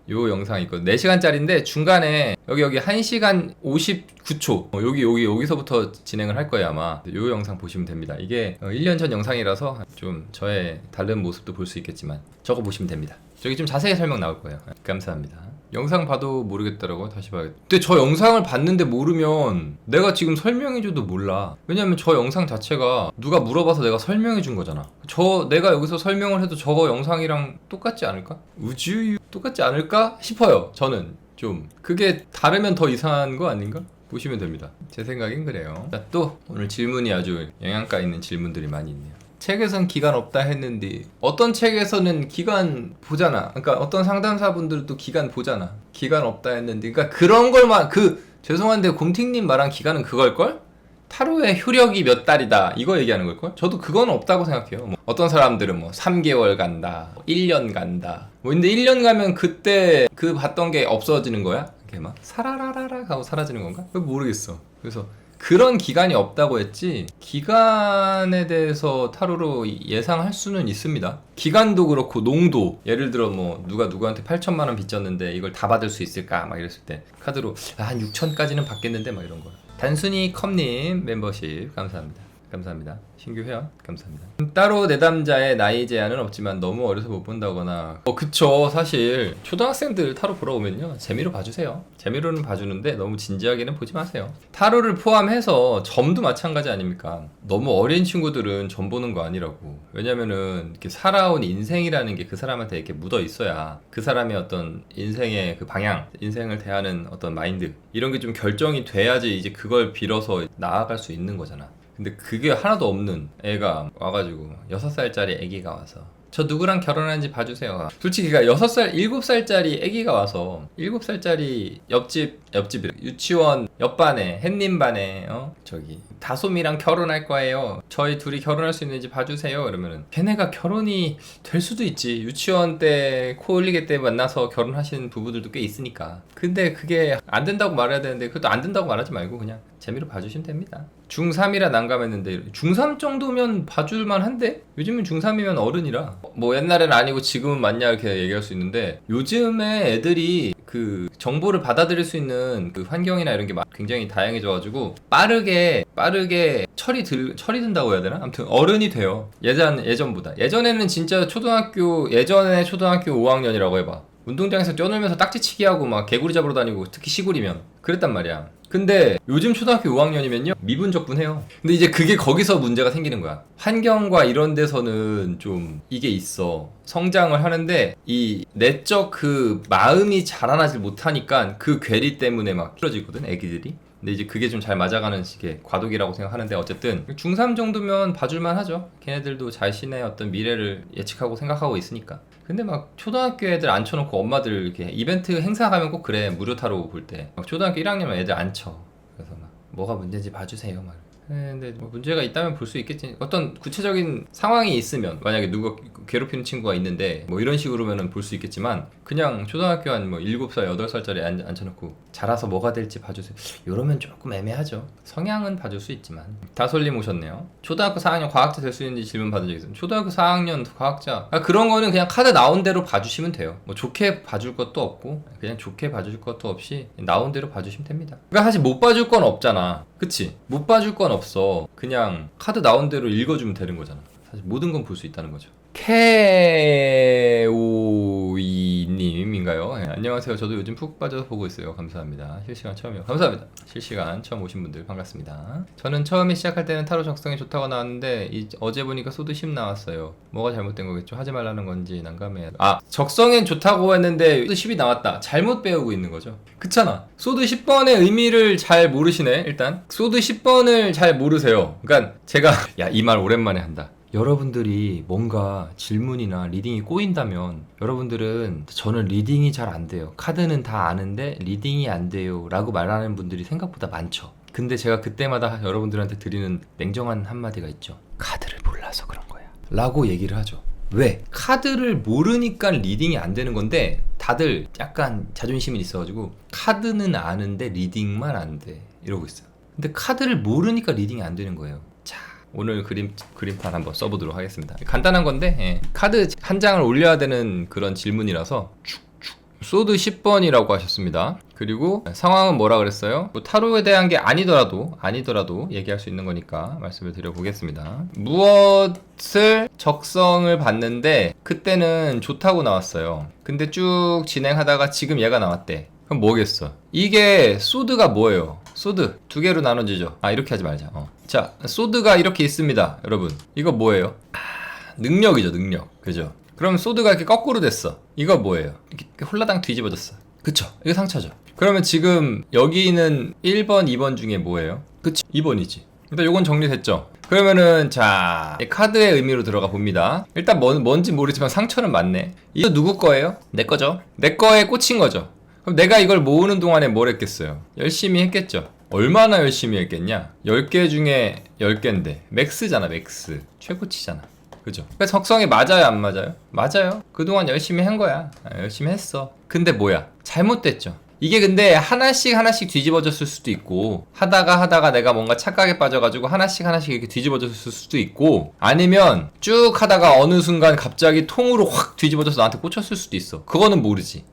요 영상이 있거든. 4시간짜리인데 중간에 여기 1시간 59초 여기서부터 진행을 할 거예요 아마. 요 영상 보시면 됩니다. 이게 1년 전 영상이라서 좀 저의 다른 모습도 볼 수 있겠지만 저거 보시면 됩니다. 저기 좀 자세히 설명 나올 거예요. 감사합니다. 영상 봐도 모르겠더라고요. 다시 봐야겠다. 근데 저 영상을 봤는데 모르면 내가 지금 설명해줘도 몰라. 왜냐면 저 영상 자체가 누가 물어봐서 내가 설명해준 거잖아. 내가 여기서 설명을 해도 저거 영상이랑 똑같지 않을까? 우주유 똑같지 않을까 싶어요. 저는 좀 그게 다르면 더 이상한 거 아닌가? 보시면 됩니다. 제 생각엔 그래요. 자, 또 오늘 질문이 아주 영양가 있는 질문들이 많이 있네요. 책에선 기간 없다 했는데 어떤 책에서는 기간 보잖아. 그러니까 어떤 상담사분들도 기간 보잖아. 기간 없다 했는데 그러니까 그런 걸만 죄송한데 곰팅님 말한 기간은 그걸걸? 타로의 효력이 몇 달이다 이거 얘기하는 걸걸? 저도 그건 없다고 생각해요. 뭐 어떤 사람들은 뭐 3개월 간다 1년 간다 근데 1년 가면 그때 봤던 게 없어지는 거야? 이렇게 막 사라라라라 하고 사라지는 건가? 모르겠어. 그래서 그런 기간이 없다고 했지 기간에 대해서 타로로 예상할 수는 있습니다. 기간도 그렇고 농도, 예를 들어 뭐 누가 누구한테 8천만 원 빚졌는데 이걸 다 받을 수 있을까 막 이랬을 때 카드로 한 6천까지는 받겠는데 막 이런 거. 단순히 컵님 멤버십 감사합니다. 감사합니다. 신규 회원 감사합니다. 따로 내담자의 나이 제한은 없지만 너무 어려서 못 본다거나 그쵸. 사실 초등학생들 타로 보러 오면요 재미로 봐주세요. 재미로는 봐주는데 너무 진지하게는 보지 마세요. 타로를 포함해서 점도 마찬가지 아닙니까? 너무 어린 친구들은 점 보는 거 아니라고. 왜냐면은 이렇게 살아온 인생이라는 게 그 사람한테 이렇게 묻어 있어야 그 사람의 어떤 인생의 그 방향, 인생을 대하는 어떤 마인드 이런 게 좀 결정이 돼야지 이제 그걸 빌어서 나아갈 수 있는 거잖아. 근데 그게 하나도 없는 애가 와가지고 6살짜리 애기가 와서 저 누구랑 결혼하는지 봐주세요. 솔직히 6살, 7살짜리 애기가 와서 7살짜리 옆집 유치원 옆반에 햇님반에 저기 다솜이랑 결혼할 거예요. 저희 둘이 결혼할 수 있는지 봐주세요. 이러면은 걔네가 결혼이 될 수도 있지. 유치원 때 코 흘리게 때 만나서 결혼하시는 부부들도 꽤 있으니까. 근데 그게 안 된다고 말해야 되는데 그것도 안 된다고 말하지 말고 그냥 재미로 봐주시면 됩니다. 중3이라 난감했는데 중3 정도면 봐줄만 한데? 요즘은 중3이면 어른이라 뭐 옛날엔 아니고 지금은 맞냐 이렇게 얘기할 수 있는데 요즘에 애들이 그 정보를 받아들일 수 있는 그 환경이나 이런 게 굉장히 다양해져가지고 빠르게 철이 든다고 해야 되나? 아무튼 어른이 돼요. 예전보다. 예전에는 진짜 예전에 초등학교 5학년이라고 해봐. 운동장에서 뛰어놀면서 딱지치기 하고 막 개구리 잡으러 다니고 특히 시골이면 그랬단 말이야. 근데 요즘 초등학교 5학년이면요 미분적분해요. 근데 이제 그게 거기서 문제가 생기는 거야. 환경과 이런 데서는 좀 이게 있어. 성장을 하는데 이 내적 그 마음이 자라나질 못하니까 그 괴리 때문에 막 틀어지거든 애기들이. 근데 이제 그게 좀 잘 맞아가는 식의 과도기라고 생각하는데 어쨌든 중3 정도면 봐줄만 하죠. 걔네들도 자신의 어떤 미래를 예측하고 생각하고 있으니까. 근데 막 초등학교 애들 앉혀놓고 엄마들 이렇게 이벤트 행사 가면 꼭 그래. 무료 타로 볼 때 막 초등학교 1학년만 애들 앉혀. 그래서 막 뭐가 문제인지 봐주세요 막. 근데 뭐 문제가 있다면 볼 수 있겠지. 어떤 구체적인 상황이 있으면 만약에 누가 괴롭히는 친구가 있는데 뭐 이런 식으로면은 볼 수 있겠지만 그냥 초등학교 한 뭐 7살, 8살짜리 앉혀놓고 자라서 뭐가 될지 봐주세요. 이러면 조금 애매하죠. 성향은 봐줄 수 있지만. 다솔님 오셨네요. 초등학교 4학년 과학자 될 수 있는지 질문 받은 적 있어요. 초등학교 4학년 과학자 그런 거는 그냥 카드 나온 대로 봐주시면 돼요. 뭐 좋게 봐줄 것도 없고 그냥 좋게 봐줄 것도 없이 나온 대로 봐주시면 됩니다. 그러니까 사실 못 봐줄 건 없잖아. 그치? 못 봐줄 건 없어. 그냥 카드 나온 대로 읽어주면 되는 거잖아. 사실 모든 건 볼 수 있다는 거죠. K52님인가요? 네, 안녕하세요. 저도 요즘 푹 빠져서 보고 있어요. 감사합니다. 실시간 처음이요. 감사합니다. 실시간 처음 오신 분들 반갑습니다. 저는 처음에 시작할 때는 타로 적성이 좋다고 나왔는데 어제 보니까 소드 10 나왔어요. 뭐가 잘못된 거겠죠? 하지 말라는 건지 난감해요. 적성엔 좋다고 했는데 소드 10이 나왔다. 잘못 배우고 있는 거죠. 그렇잖아. 소드 10번의 의미를 잘 모르시네. 일단 소드 10번을 잘 모르세요. 그러니까 제가 이 말 오랜만에 한다. 여러분들이 뭔가 질문이나 리딩이 꼬인다면 여러분들은 저는 리딩이 잘 안 돼요. 카드는 다 아는데 리딩이 안 돼요 라고 말하는 분들이 생각보다 많죠. 근데 제가 그때마다 여러분들한테 드리는 냉정한 한마디가 있죠. 카드를 몰라서 그런 거야 라고 얘기를 하죠. 왜? 카드를 모르니까 리딩이 안 되는 건데 다들 약간 자존심이 있어가지고 카드는 아는데 리딩만 안 돼 이러고 있어요. 근데 카드를 모르니까 리딩이 안 되는 거예요. 오늘 그림판 한번 써보도록 하겠습니다. 간단한 건데 카드 한 장을 올려야 되는 그런 질문이라서 소드 10번이라고 하셨습니다. 그리고 상황은 뭐라 그랬어요? 뭐 타로에 대한 게 아니더라도 얘기할 수 있는 거니까 말씀을 드려보겠습니다. 무엇을 적성을 봤는데 그때는 좋다고 나왔어요. 근데 쭉 진행하다가 지금 얘가 나왔대. 그럼 뭐겠어? 이게 소드가 뭐예요? 소드 두 개로 나눠지죠. 이렇게 하지 말자. 자, 소드가 이렇게 있습니다. 여러분 이거 뭐예요? 능력이죠. 능력. 그죠? 그럼 소드가 이렇게 거꾸로 됐어. 이거 뭐예요? 이렇게 홀라당 뒤집어졌어. 그쵸? 이거 상처죠. 그러면 지금 여기는 1번 2번 중에 뭐예요? 그치? 2번이지. 일단 요건 정리됐죠? 그러면은 자 카드의 의미로 들어가 봅니다. 일단 뭔지 모르지만 상처는 맞네. 이거 누구 거예요? 내 거죠. 내 거에 꽂힌 거죠. 그럼 내가 이걸 모으는 동안에 뭘 했겠어요? 열심히 했겠죠. 얼마나 열심히 했겠냐? 10개 중에 10개인데 맥스잖아. 맥스 최고치잖아. 그죠? 그러니까 적성이 맞아요 안 맞아요? 맞아요. 그동안 열심히 한 거야. 열심히 했어. 근데 뭐야? 잘못됐죠. 이게 근데 하나씩 하나씩 뒤집어졌을 수도 있고, 하다가 내가 뭔가 착각에 빠져가지고 하나씩 이렇게 뒤집어졌을 수도 있고, 아니면 쭉 하다가 어느 순간 갑자기 통으로 확 뒤집어져서 나한테 꽂혔을 수도 있어. 그거는 모르지.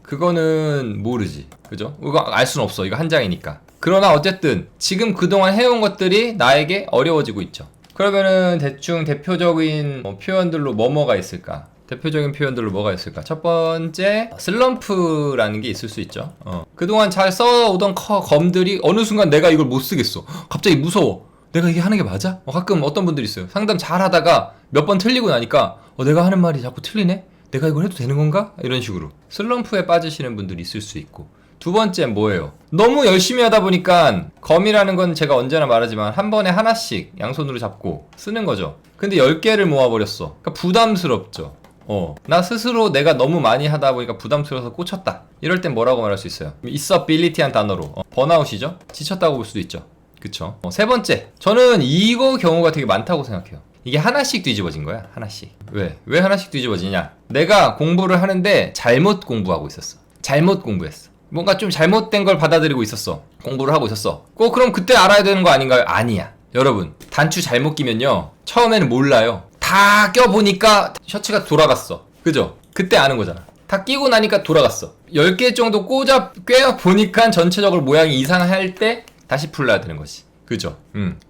그거는 모르지. 그죠? 이거 알 수는 없어. 이거 한 장이니까. 그러나 어쨌든 지금 그동안 해온 것들이 나에게 어려워지고 있죠. 그러면은 대충 대표적인 표현들로 뭐가 있을까? 대표적인 표현들로 뭐가 있을까? 첫 번째, 슬럼프라는 게 있을 수 있죠. 그동안 잘 써오던 검들이 어느 순간 내가 이걸 못 쓰겠어. 갑자기 무서워. 내가 이게 하는 게 맞아? 가끔 어떤 분들이 있어요. 상담 잘 하다가 몇 번 틀리고 나니까 내가 하는 말이 자꾸 틀리네? 내가 이걸 해도 되는 건가? 이런 식으로 슬럼프에 빠지시는 분들이 있을 수 있고, 두 번째 뭐예요? 너무 열심히 하다 보니까 검이라는 건 제가 언제나 말하지만 한 번에 하나씩 양손으로 잡고 쓰는 거죠. 근데 10개를 모아버렸어. 그러니까 부담스럽죠. 나 스스로 내가 너무 많이 하다 보니까 부담스러워서 꽂혔다. 이럴 땐 뭐라고 말할 수 있어요? 있어빌리티한 단어로 번아웃이죠? 지쳤다고 볼 수도 있죠. 그쵸? 세 번째, 저는 이거 경우가 되게 많다고 생각해요. 이게 하나씩 뒤집어진 거야. 하나씩. 왜 하나씩 뒤집어지냐? 내가 공부를 하는데 잘못 공부하고 있었어. 잘못 공부했어. 뭔가 좀 잘못된 걸 받아들이고 있었어. 공부를 하고 있었어. 그럼 그때 알아야 되는 거 아닌가요? 아니야. 여러분, 단추 잘못 끼면요, 처음에는 몰라요. 다 껴보니까 셔츠가 돌아갔어. 그죠? 그때 아는 거잖아. 다 끼고 나니까 돌아갔어. 10개 정도 꿰어보니까 전체적으로 모양이 이상할 때 다시 풀러야 되는 거지. 그죠?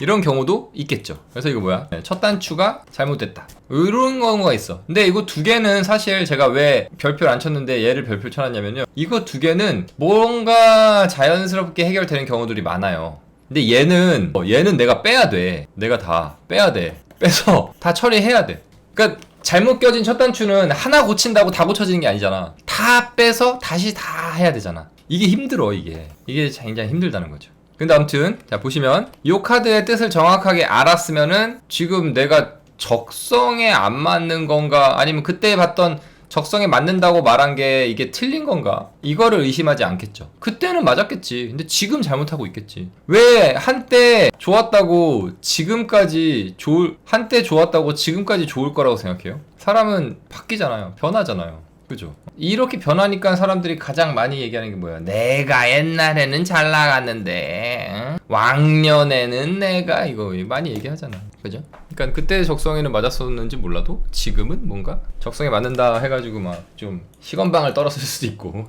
이런 경우도 있겠죠. 그래서 이거 뭐야? 첫 단추가 잘못됐다. 이런 경우가 있어. 근데 이거 두 개는 사실 제가 왜 별표를 안 쳤는데 얘를 별표를 쳐놨냐면요, 이거 두 개는 뭔가 자연스럽게 해결되는 경우들이 많아요. 근데 얘는 내가 빼야 돼. 내가 다 빼야 돼. 빼서 다 처리해야 돼. 그러니까 잘못 껴진 첫 단추는 하나 고친다고 다 고쳐지는 게 아니잖아. 다 빼서 다시 다 해야 되잖아. 이게 힘들어. 이게 굉장히 힘들다는 거죠. 근데 아무튼 자, 보시면 이 카드의 뜻을 정확하게 알았으면은 지금 내가 적성에 안 맞는 건가, 아니면 그때 봤던 적성에 맞는다고 말한 게 이게 틀린 건가, 이거를 의심하지 않겠죠. 그때는 맞았겠지. 근데 지금 잘못하고 있겠지. 왜 한때 좋았다고 지금까지 좋을 거라고 생각해요? 사람은 바뀌잖아요. 변하잖아요. 그죠? 이렇게 변하니까 사람들이 가장 많이 얘기하는 게 뭐야? 내가 옛날에는 잘 나갔는데 왕년에는 내가, 이거 많이 얘기하잖아. 그죠? 그러니까 그때 적성에는 맞았었는지 몰라도 지금은 뭔가 적성에 맞는다 해가지고 막 좀 시건방을 떨었을 수도 있고,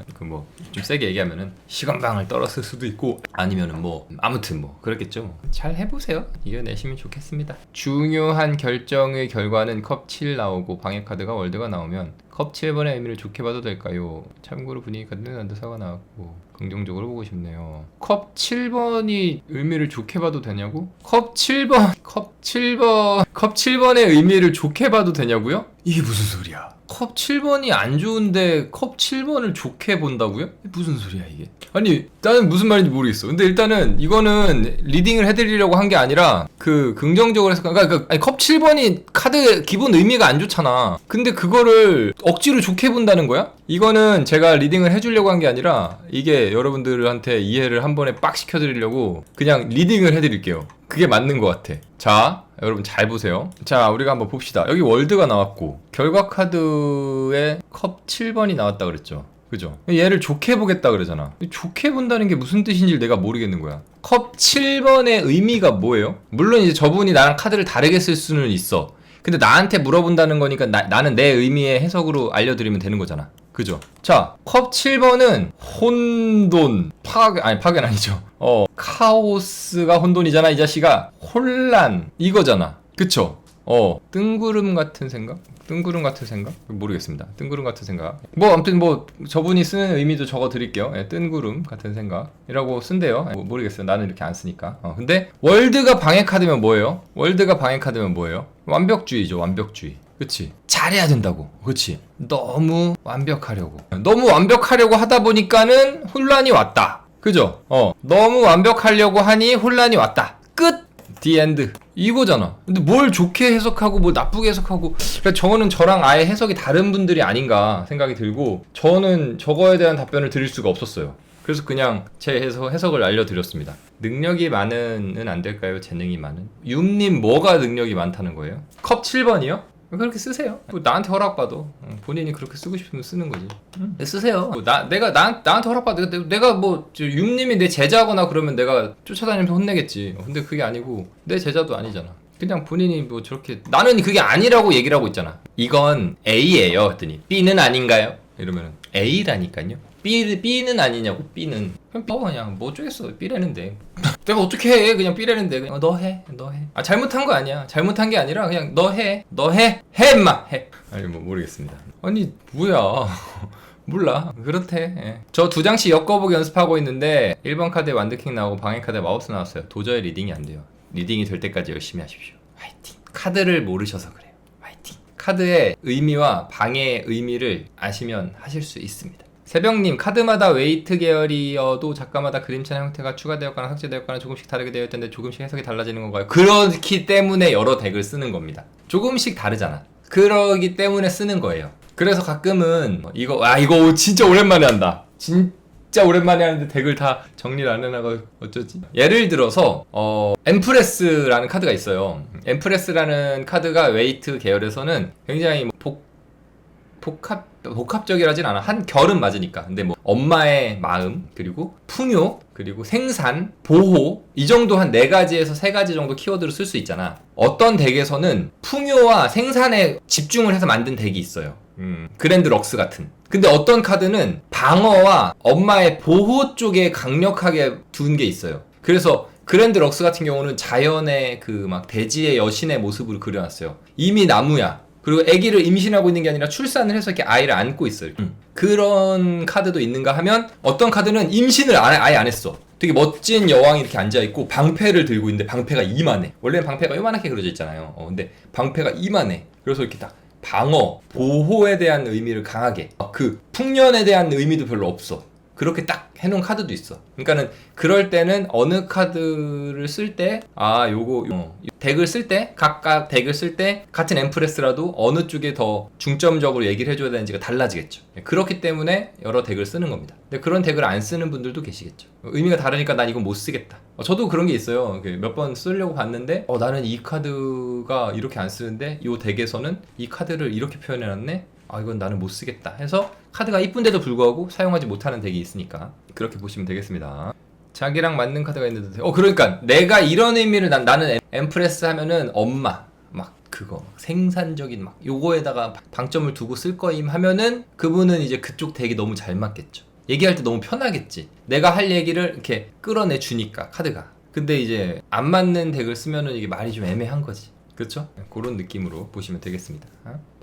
좀 세게 얘기하면은 시건방을 떨었을 수도 있고, 아니면은 아무튼 그렇겠죠. 잘 해보세요. 이겨내시면 좋겠습니다. 중요한 결정의 결과는 컵 7 나오고 방해 카드가 월드가 나오면 컵 7번의 의미를 좋게 봐도 될까요? 참고로 분위기가 뜨는데사가 나왔고 긍정적으로 보고 싶네요. 컵 7번이 의미를 좋게 봐도 되냐고? 컵 7번의 의미를 좋게 봐도 되냐고요? 이게 무슨 소리야? 컵 7번이 안 좋은데 컵 7번을 좋게 본다고요? 무슨 소리야 이게? 아니, 나는 무슨 말인지 모르겠어. 근데 일단은 이거는 리딩을 해드리려고 한 게 아니라 긍정적으로 해서, 그러니까 아니, 컵 7번이 카드 기본 의미가 안 좋잖아. 근데 그거를 억지로 좋게 본다는 거야? 이거는 제가 리딩을 해주려고 한 게 아니라 이게 여러분들한테 이해를 한 번에 빡 시켜드리려고 그냥 리딩을 해드릴게요. 그게 맞는 것 같아. 자, 여러분 잘 보세요. 자, 우리가 한번 봅시다. 여기 월드가 나왔고 결과 카드에 컵 7번이 나왔다 그랬죠. 그죠? 얘를 좋게 보겠다 그러잖아. 좋게 본다는 게 무슨 뜻인지 내가 모르겠는 거야. 컵 7번의 의미가 뭐예요? 물론 이제 저분이 나랑 카드를 다르게 쓸 수는 있어. 근데 나한테 물어본다는 거니까 나는 내 의미의 해석으로 알려드리면 되는 거잖아. 그죠? 자, 컵 7번은 혼돈, 파괴는 아니죠. 카오스가 혼돈이잖아, 이 자식아. 혼란, 이거잖아. 그쵸? 뜬구름 같은 생각? 모르겠습니다. 뜬구름 같은 생각. 아무튼 저분이 쓰는 의미도 적어 드릴게요. 뜬구름 같은 생각이라고 쓴대요. 모르겠어요. 나는 이렇게 안 쓰니까. 근데 월드가 방해 카드면 뭐예요? 완벽주의죠, 완벽주의. 그치? 잘해야 된다고. 그치? 너무 완벽하려고 하다 보니까는 혼란이 왔다. 그죠? 너무 완벽하려고 하니 혼란이 왔다. 끝! The end. 이거잖아. 근데 뭘 좋게 해석하고 뭘 나쁘게 해석하고, 그러니까 저는 저랑 아예 해석이 다른 분들이 아닌가 생각이 들고, 저는 저거에 대한 답변을 드릴 수가 없었어요. 그래서 그냥 제 해석을 알려드렸습니다. 능력이 많은은 안 될까요? 재능이 많은? 윰님 뭐가 능력이 많다는 거예요? 컵 7번이요? 그렇게 쓰세요. 뭐 나한테 허락받아. 본인이 그렇게 쓰고 싶으면 쓰는 거지. 쓰세요. 뭐 나한테 허락받아. 내가 뭐 육님이 내 제자거나 그러면 내가 쫓아다니면서 혼내겠지. 근데 그게 아니고 내 제자도 아니잖아. 그냥 본인이 뭐 저렇게 나는 그게 아니라고 얘기를 하고 있잖아. 이건 A예요. 했더니 B는 아닌가요? 이러면은 A라니까요. B는 아니냐고. B는 그냥 뭐 어쩌겠어. B라는데 내가 어떻게 해. 그냥 B라는데 그냥 너 해. 잘못한 거 아니야. 잘못한 게 아니라 그냥 너 해 임마 해. 아니 뭐 모르겠습니다. 아니 뭐야. 몰라. 그렇대. 예. 저 2장씩 엮어보기 연습하고 있는데 1번 카드에 완드킹 나오고 방해 카드에 마우스 나왔어요. 도저히 리딩이 안 돼요. 리딩이 될 때까지 열심히 하십시오. 화이팅. 카드를 모르셔서 그래요. 화이팅. 카드의 의미와 방해의 의미를 아시면 하실 수 있습니다. 새벽님, 카드마다 웨이트 계열이어도 작가마다 그림체나 형태가 추가되었거나 삭제되었거나 조금씩 다르게 되어 있던데 조금씩 해석이 달라지는 건가요? 그렇기 때문에 여러 덱을 쓰는 겁니다. 조금씩 다르잖아. 그러기 때문에 쓰는 거예요. 그래서 가끔은 이거 진짜 오랜만에 한다. 진짜 오랜만에 하는데 덱을 다 정리를 안 해놔가 어쩌지? 예를 들어서 엠프레스라는 카드가 있어요. 엠프레스라는 카드가 웨이트 계열에서는 굉장히 복합적이라진 않아. 한 결은 맞으니까. 근데 뭐 엄마의 마음, 그리고 풍요, 그리고 생산, 보호, 이 정도 한 4가지에서 3가지 정도 키워드를 쓸 수 있잖아. 어떤 덱에서는 풍요와 생산에 집중을 해서 만든 덱이 있어요. 그랜드 럭스 같은. 근데 어떤 카드는 방어와 엄마의 보호 쪽에 강력하게 둔 게 있어요. 그래서 그랜드 럭스 같은 경우는 자연의 그 막 대지의 여신의 모습을 그려놨어요. 이미 나무야. 그리고 아기를 임신하고 있는 게 아니라 출산을 해서 이렇게 아이를 안고 있어요. 그런 카드도 있는가 하면 어떤 카드는 임신을 아예 안 했어. 되게 멋진 여왕이 이렇게 앉아있고 방패를 들고 있는데 방패가 이만해. 원래는 방패가 요만하게 그려져 있잖아요. 근데 방패가 이만해. 그래서 이렇게 딱 방어, 보호에 대한 의미를 강하게, 그 풍년에 대한 의미도 별로 없어. 그렇게 딱 해놓은 카드도 있어. 그러니까는 그럴 때는 어느 카드를 쓸 때 덱을 쓸 때 각각 덱을 쓸 때 같은 엠프레스라도 어느 쪽에 더 중점적으로 얘기를 해줘야 되는지가 달라지겠죠. 그렇기 때문에 여러 덱을 쓰는 겁니다. 근데 그런 덱을 안 쓰는 분들도 계시겠죠. 의미가 다르니까 난 이건 못 쓰겠다. 저도 그런 게 있어요. 몇 번 쓰려고 봤는데 나는 이 카드가 이렇게 안 쓰는데 이 덱에서는 이 카드를 이렇게 표현해놨네. 이건 나는 못 쓰겠다 해서 카드가 이쁜데도 불구하고 사용하지 못하는 덱이 있으니까 그렇게 보시면 되겠습니다. 자기랑 맞는 카드가 있는데 그러니까 내가 이런 의미를 나는 엠프레스 하면은 엄마 막 그거 생산적인 막 요거에다가 방점을 두고 쓸 거임 하면은 그분은 이제 그쪽 덱이 너무 잘 맞겠죠. 얘기할 때 너무 편하겠지. 내가 할 얘기를 이렇게 끌어내 주니까 카드가. 근데 이제 안 맞는 덱을 쓰면은 이게 말이 좀 애매한 거지. 그렇죠? 그런 느낌으로 보시면 되겠습니다.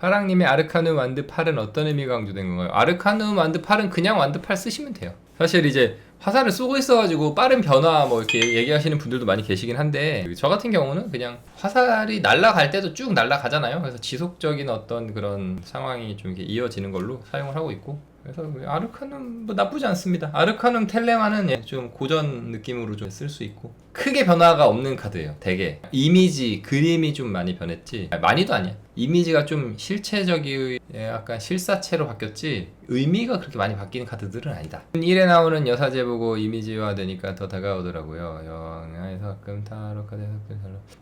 파랑님의 아르카눔 완드 8은 어떤 의미가 강조된 건가요? 아르카눔 완드 8은 그냥 완드 8 쓰시면 돼요. 사실 이제 화살을 쏘고 있어가지고 빠른 변화 뭐 이렇게 얘기하시는 분들도 많이 계시긴 한데 저 같은 경우는 그냥 화살이 날아갈 때도 쭉 날아가잖아요. 그래서 지속적인 어떤 그런 상황이 좀 이렇게 이어지는 걸로 사용을 하고 있고 그래서 아르카눔 뭐 나쁘지 않습니다. 아르카눔 텔레마는 좀 고전 느낌으로 좀 쓸 수 있고 크게 변화가 없는 카드예요. 되게 이미지, 그림이 좀 많이 변했지 많이도 아니야. 이미지가 좀 실체적인 약간 실사체로 바뀌었지 의미가 그렇게 많이 바뀌는 카드들은 아니다. 1에 나오는 여사제 보고 이미지화 되니까 더 다가오더라고요. 영화에서 가끔 타로 카드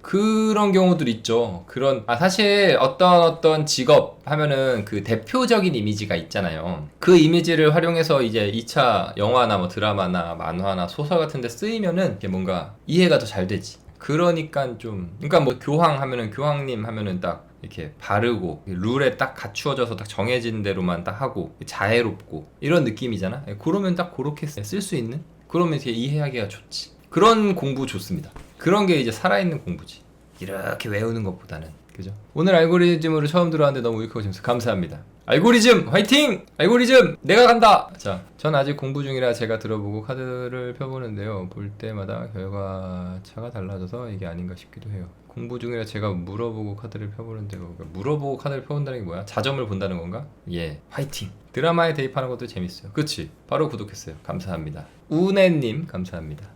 그런 경우들 있죠. 그런 사실 어떤 직업 하면은 그 대표적인 이미지가 있잖아요. 그 이미지를 활용해서 이제 2차 영화나 뭐 드라마나 만화나 소설 같은 데 쓰이면은 이게 뭔가 이해가 더 잘 되지. 그러니까 그러니까 뭐 교황 하면은 교황님 하면은 딱 이렇게 바르고 룰에 딱 갖추어져서 딱 정해진 대로만 딱 하고 자애롭고 이런 느낌이잖아. 그러면 딱 그렇게 쓸 수 있는? 그러면 이렇게 이해하기가 좋지. 그런 공부 좋습니다. 그런 게 이제 살아있는 공부지. 이렇게 외우는 것보다는. 그죠? 오늘 알고리즘으로 처음 들어왔는데 너무 유익하고 재밌어요. 감사합니다. 알고리즘 화이팅! 알고리즘 내가 간다! 자, 전 아직 공부 중이라 제가 들어보고 카드를 펴보는데요. 볼 때마다 결과차가 달라져서 이게 아닌가 싶기도 해요. 공부 중이라 제가 물어보고 카드를 펴보는데요. 물어보고 카드를 펴본다는 게 뭐야? 자점을 본다는 건가? 예, 화이팅! 드라마에 대입하는 것도 재밌어요. 그치? 바로 구독했어요. 감사합니다. 우네님 감사합니다.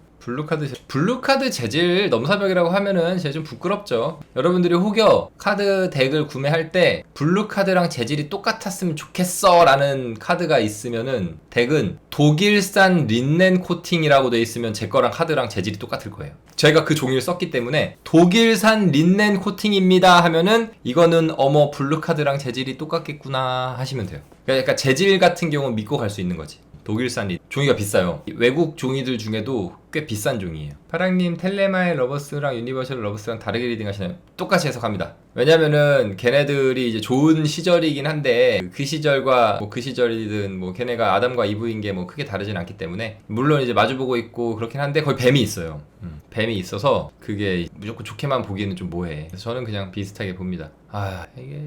블루카드 재질 넘사벽이라고 하면은 제가 좀 부끄럽죠. 여러분들이 혹여 카드 덱을 구매할 때 블루카드랑 재질이 똑같았으면 좋겠어 라는 카드가 있으면은 덱은 독일산 린넨 코팅이라고 돼 있으면 제 거랑 카드랑 재질이 똑같을 거예요. 제가 그 종이를 썼기 때문에 독일산 린넨 코팅입니다 하면은 이거는 어머 블루카드랑 재질이 똑같겠구나 하시면 돼요. 그러니까 재질 같은 경우는 믿고 갈 수 있는 거지. 독일산 종이가 비싸요. 외국 종이들 중에도 꽤 비싼 종이에요. 파랑님 텔레마의 러버스랑 유니버셜 러버스랑 다르게 리딩하시나요? 똑같이 해석합니다. 왜냐면은 걔네들이 이제 좋은 시절이긴 한데 그 시절과 뭐 그 시절이든 뭐 걔네가 아담과 이브인 게 뭐 크게 다르진 않기 때문에 물론 이제 마주보고 있고 그렇긴 한데 거의 뱀이 있어요. 뱀이 있어서 그게 무조건 좋게만 보기에는 좀 뭐해. 그래서 저는 그냥 비슷하게 봅니다. 아 이게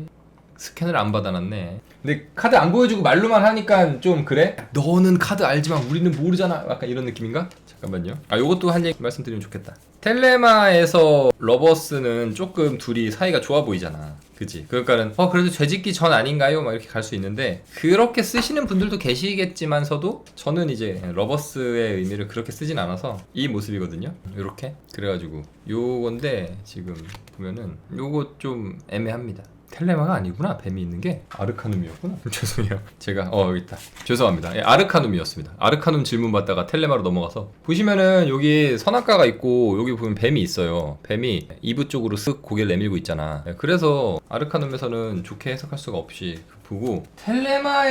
스캔을 안 받아놨네. 근데 카드 안 보여주고 말로만 하니까 좀 그래? 너는 카드 알지만 우리는 모르잖아. 약간 이런 느낌인가? 잠깐만요. 아 요것도 한 얘기 말씀드리면 좋겠다. 텔레마에서 러버스는 조금 둘이 사이가 좋아 보이잖아. 그치? 그러니까는 그래도 죄짓기 전 아닌가요? 막 이렇게 갈 수 있는데 그렇게 쓰시는 분들도 계시겠지만서도 저는 이제 러버스의 의미를 그렇게 쓰진 않아서 이 모습이거든요. 요렇게 그래가지고 요건데 지금 보면은 요거 좀 애매합니다. 텔레마가 아니구나. 뱀이 있는 게 아르카눔이었구나. 죄송해요. 제가 여기 있다. 죄송합니다. 예, 아르카눔이었습니다. 아르카눔 질문 받다가 텔레마로 넘어가서 보시면은 여기 선악과가 있고 여기 보면 뱀이 있어요. 뱀이 2부 쪽으로 쓱 고개를 내밀고 있잖아. 예, 그래서 아르카눔에서는 좋게 해석할 수가 없이 보고 텔레마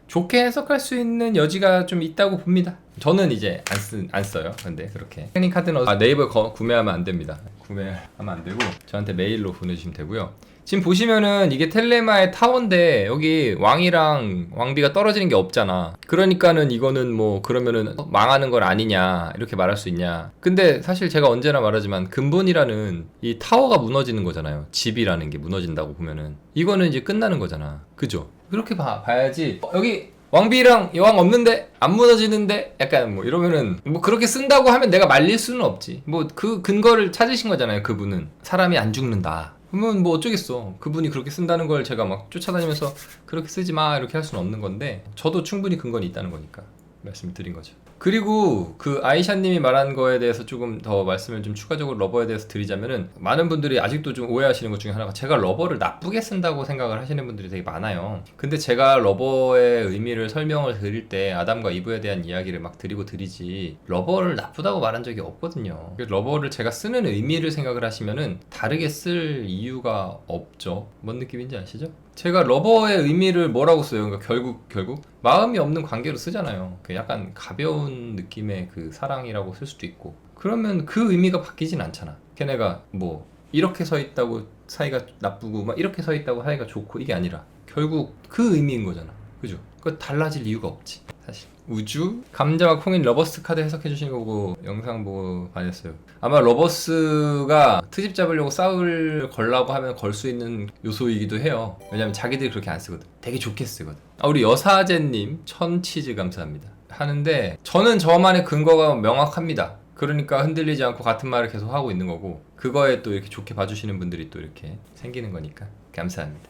좋게 해석할 수 있는 여지가 좀 있다고 봅니다. 저는 이제 안 써요. 근데 그렇게 트레이닝 카드는 네이버에 구매하면 안 됩니다. 구매하면 안 되고 저한테 메일로 보내주시면 되고요. 지금 보시면은 이게 텔레마의 타워인데 여기 왕이랑 왕비가 떨어지는 게 없잖아. 그러니까는 이거는 뭐 그러면은 망하는 건 아니냐 이렇게 말할 수 있냐. 근데 사실 제가 언제나 말하지만 근본이라는 이 타워가 무너지는 거잖아요. 집이라는 게 무너진다고 보면은 이거는 이제 끝나는 거잖아. 그죠? 그렇게 봐야지. 여기 왕비랑 여왕 없는데 안 무너지는데 약간 뭐 이러면은 뭐 그렇게 쓴다고 하면 내가 말릴 수는 없지. 뭐 그 근거를 찾으신 거잖아요. 그분은 사람이 안 죽는다. 그러면 뭐 어쩌겠어. 그분이 그렇게 쓴다는 걸 제가 막 쫓아다니면서 그렇게 쓰지 마 이렇게 할 수는 없는 건데 저도 충분히 근거는 있다는 거니까 말씀을 드린 거죠. 그리고 그 아이샤님이 말한 거에 대해서 조금 더 말씀을 좀 추가적으로 러버에 대해서 드리자면은 많은 분들이 아직도 좀 오해하시는 것 중에 하나가 제가 러버를 나쁘게 쓴다고 생각을 하시는 분들이 되게 많아요. 근데 제가 러버의 의미를 설명을 드릴 때 아담과 이브에 대한 이야기를 막 드리지 러버를 나쁘다고 말한 적이 없거든요. 러버를 제가 쓰는 의미를 생각을 하시면은 다르게 쓸 이유가 없죠. 뭔 느낌인지 아시죠? 제가 러버의 의미를 뭐라고 써요? 그러니까 결국 마음이 없는 관계로 쓰잖아요. 약간 가벼운 느낌의 그 사랑이라고 쓸 수도 있고 그러면 그 의미가 바뀌진 않잖아. 걔네가 뭐 이렇게 서 있다고 사이가 나쁘고 막 이렇게 서 있다고 사이가 좋고 이게 아니라 결국 그 의미인 거잖아. 그죠? 그거 달라질 이유가 없지 사실. 우주? 감자와 콩인 러버스 카드 해석해 주신 거고 영상 보고 반했어요. 아마 러버스가 트집 잡으려고 싸울 걸라고 하면 걸 수 있는 요소이기도 해요. 왜냐면 자기들이 그렇게 안 쓰거든. 되게 좋게 쓰거든. 우리 여사제님 1000치즈 감사합니다. 하는데 저는 저만의 근거가 명확합니다. 그러니까 흔들리지 않고 같은 말을 계속 하고 있는 거고 그거에 또 이렇게 좋게 봐주시는 분들이 또 이렇게 생기는 거니까 감사합니다.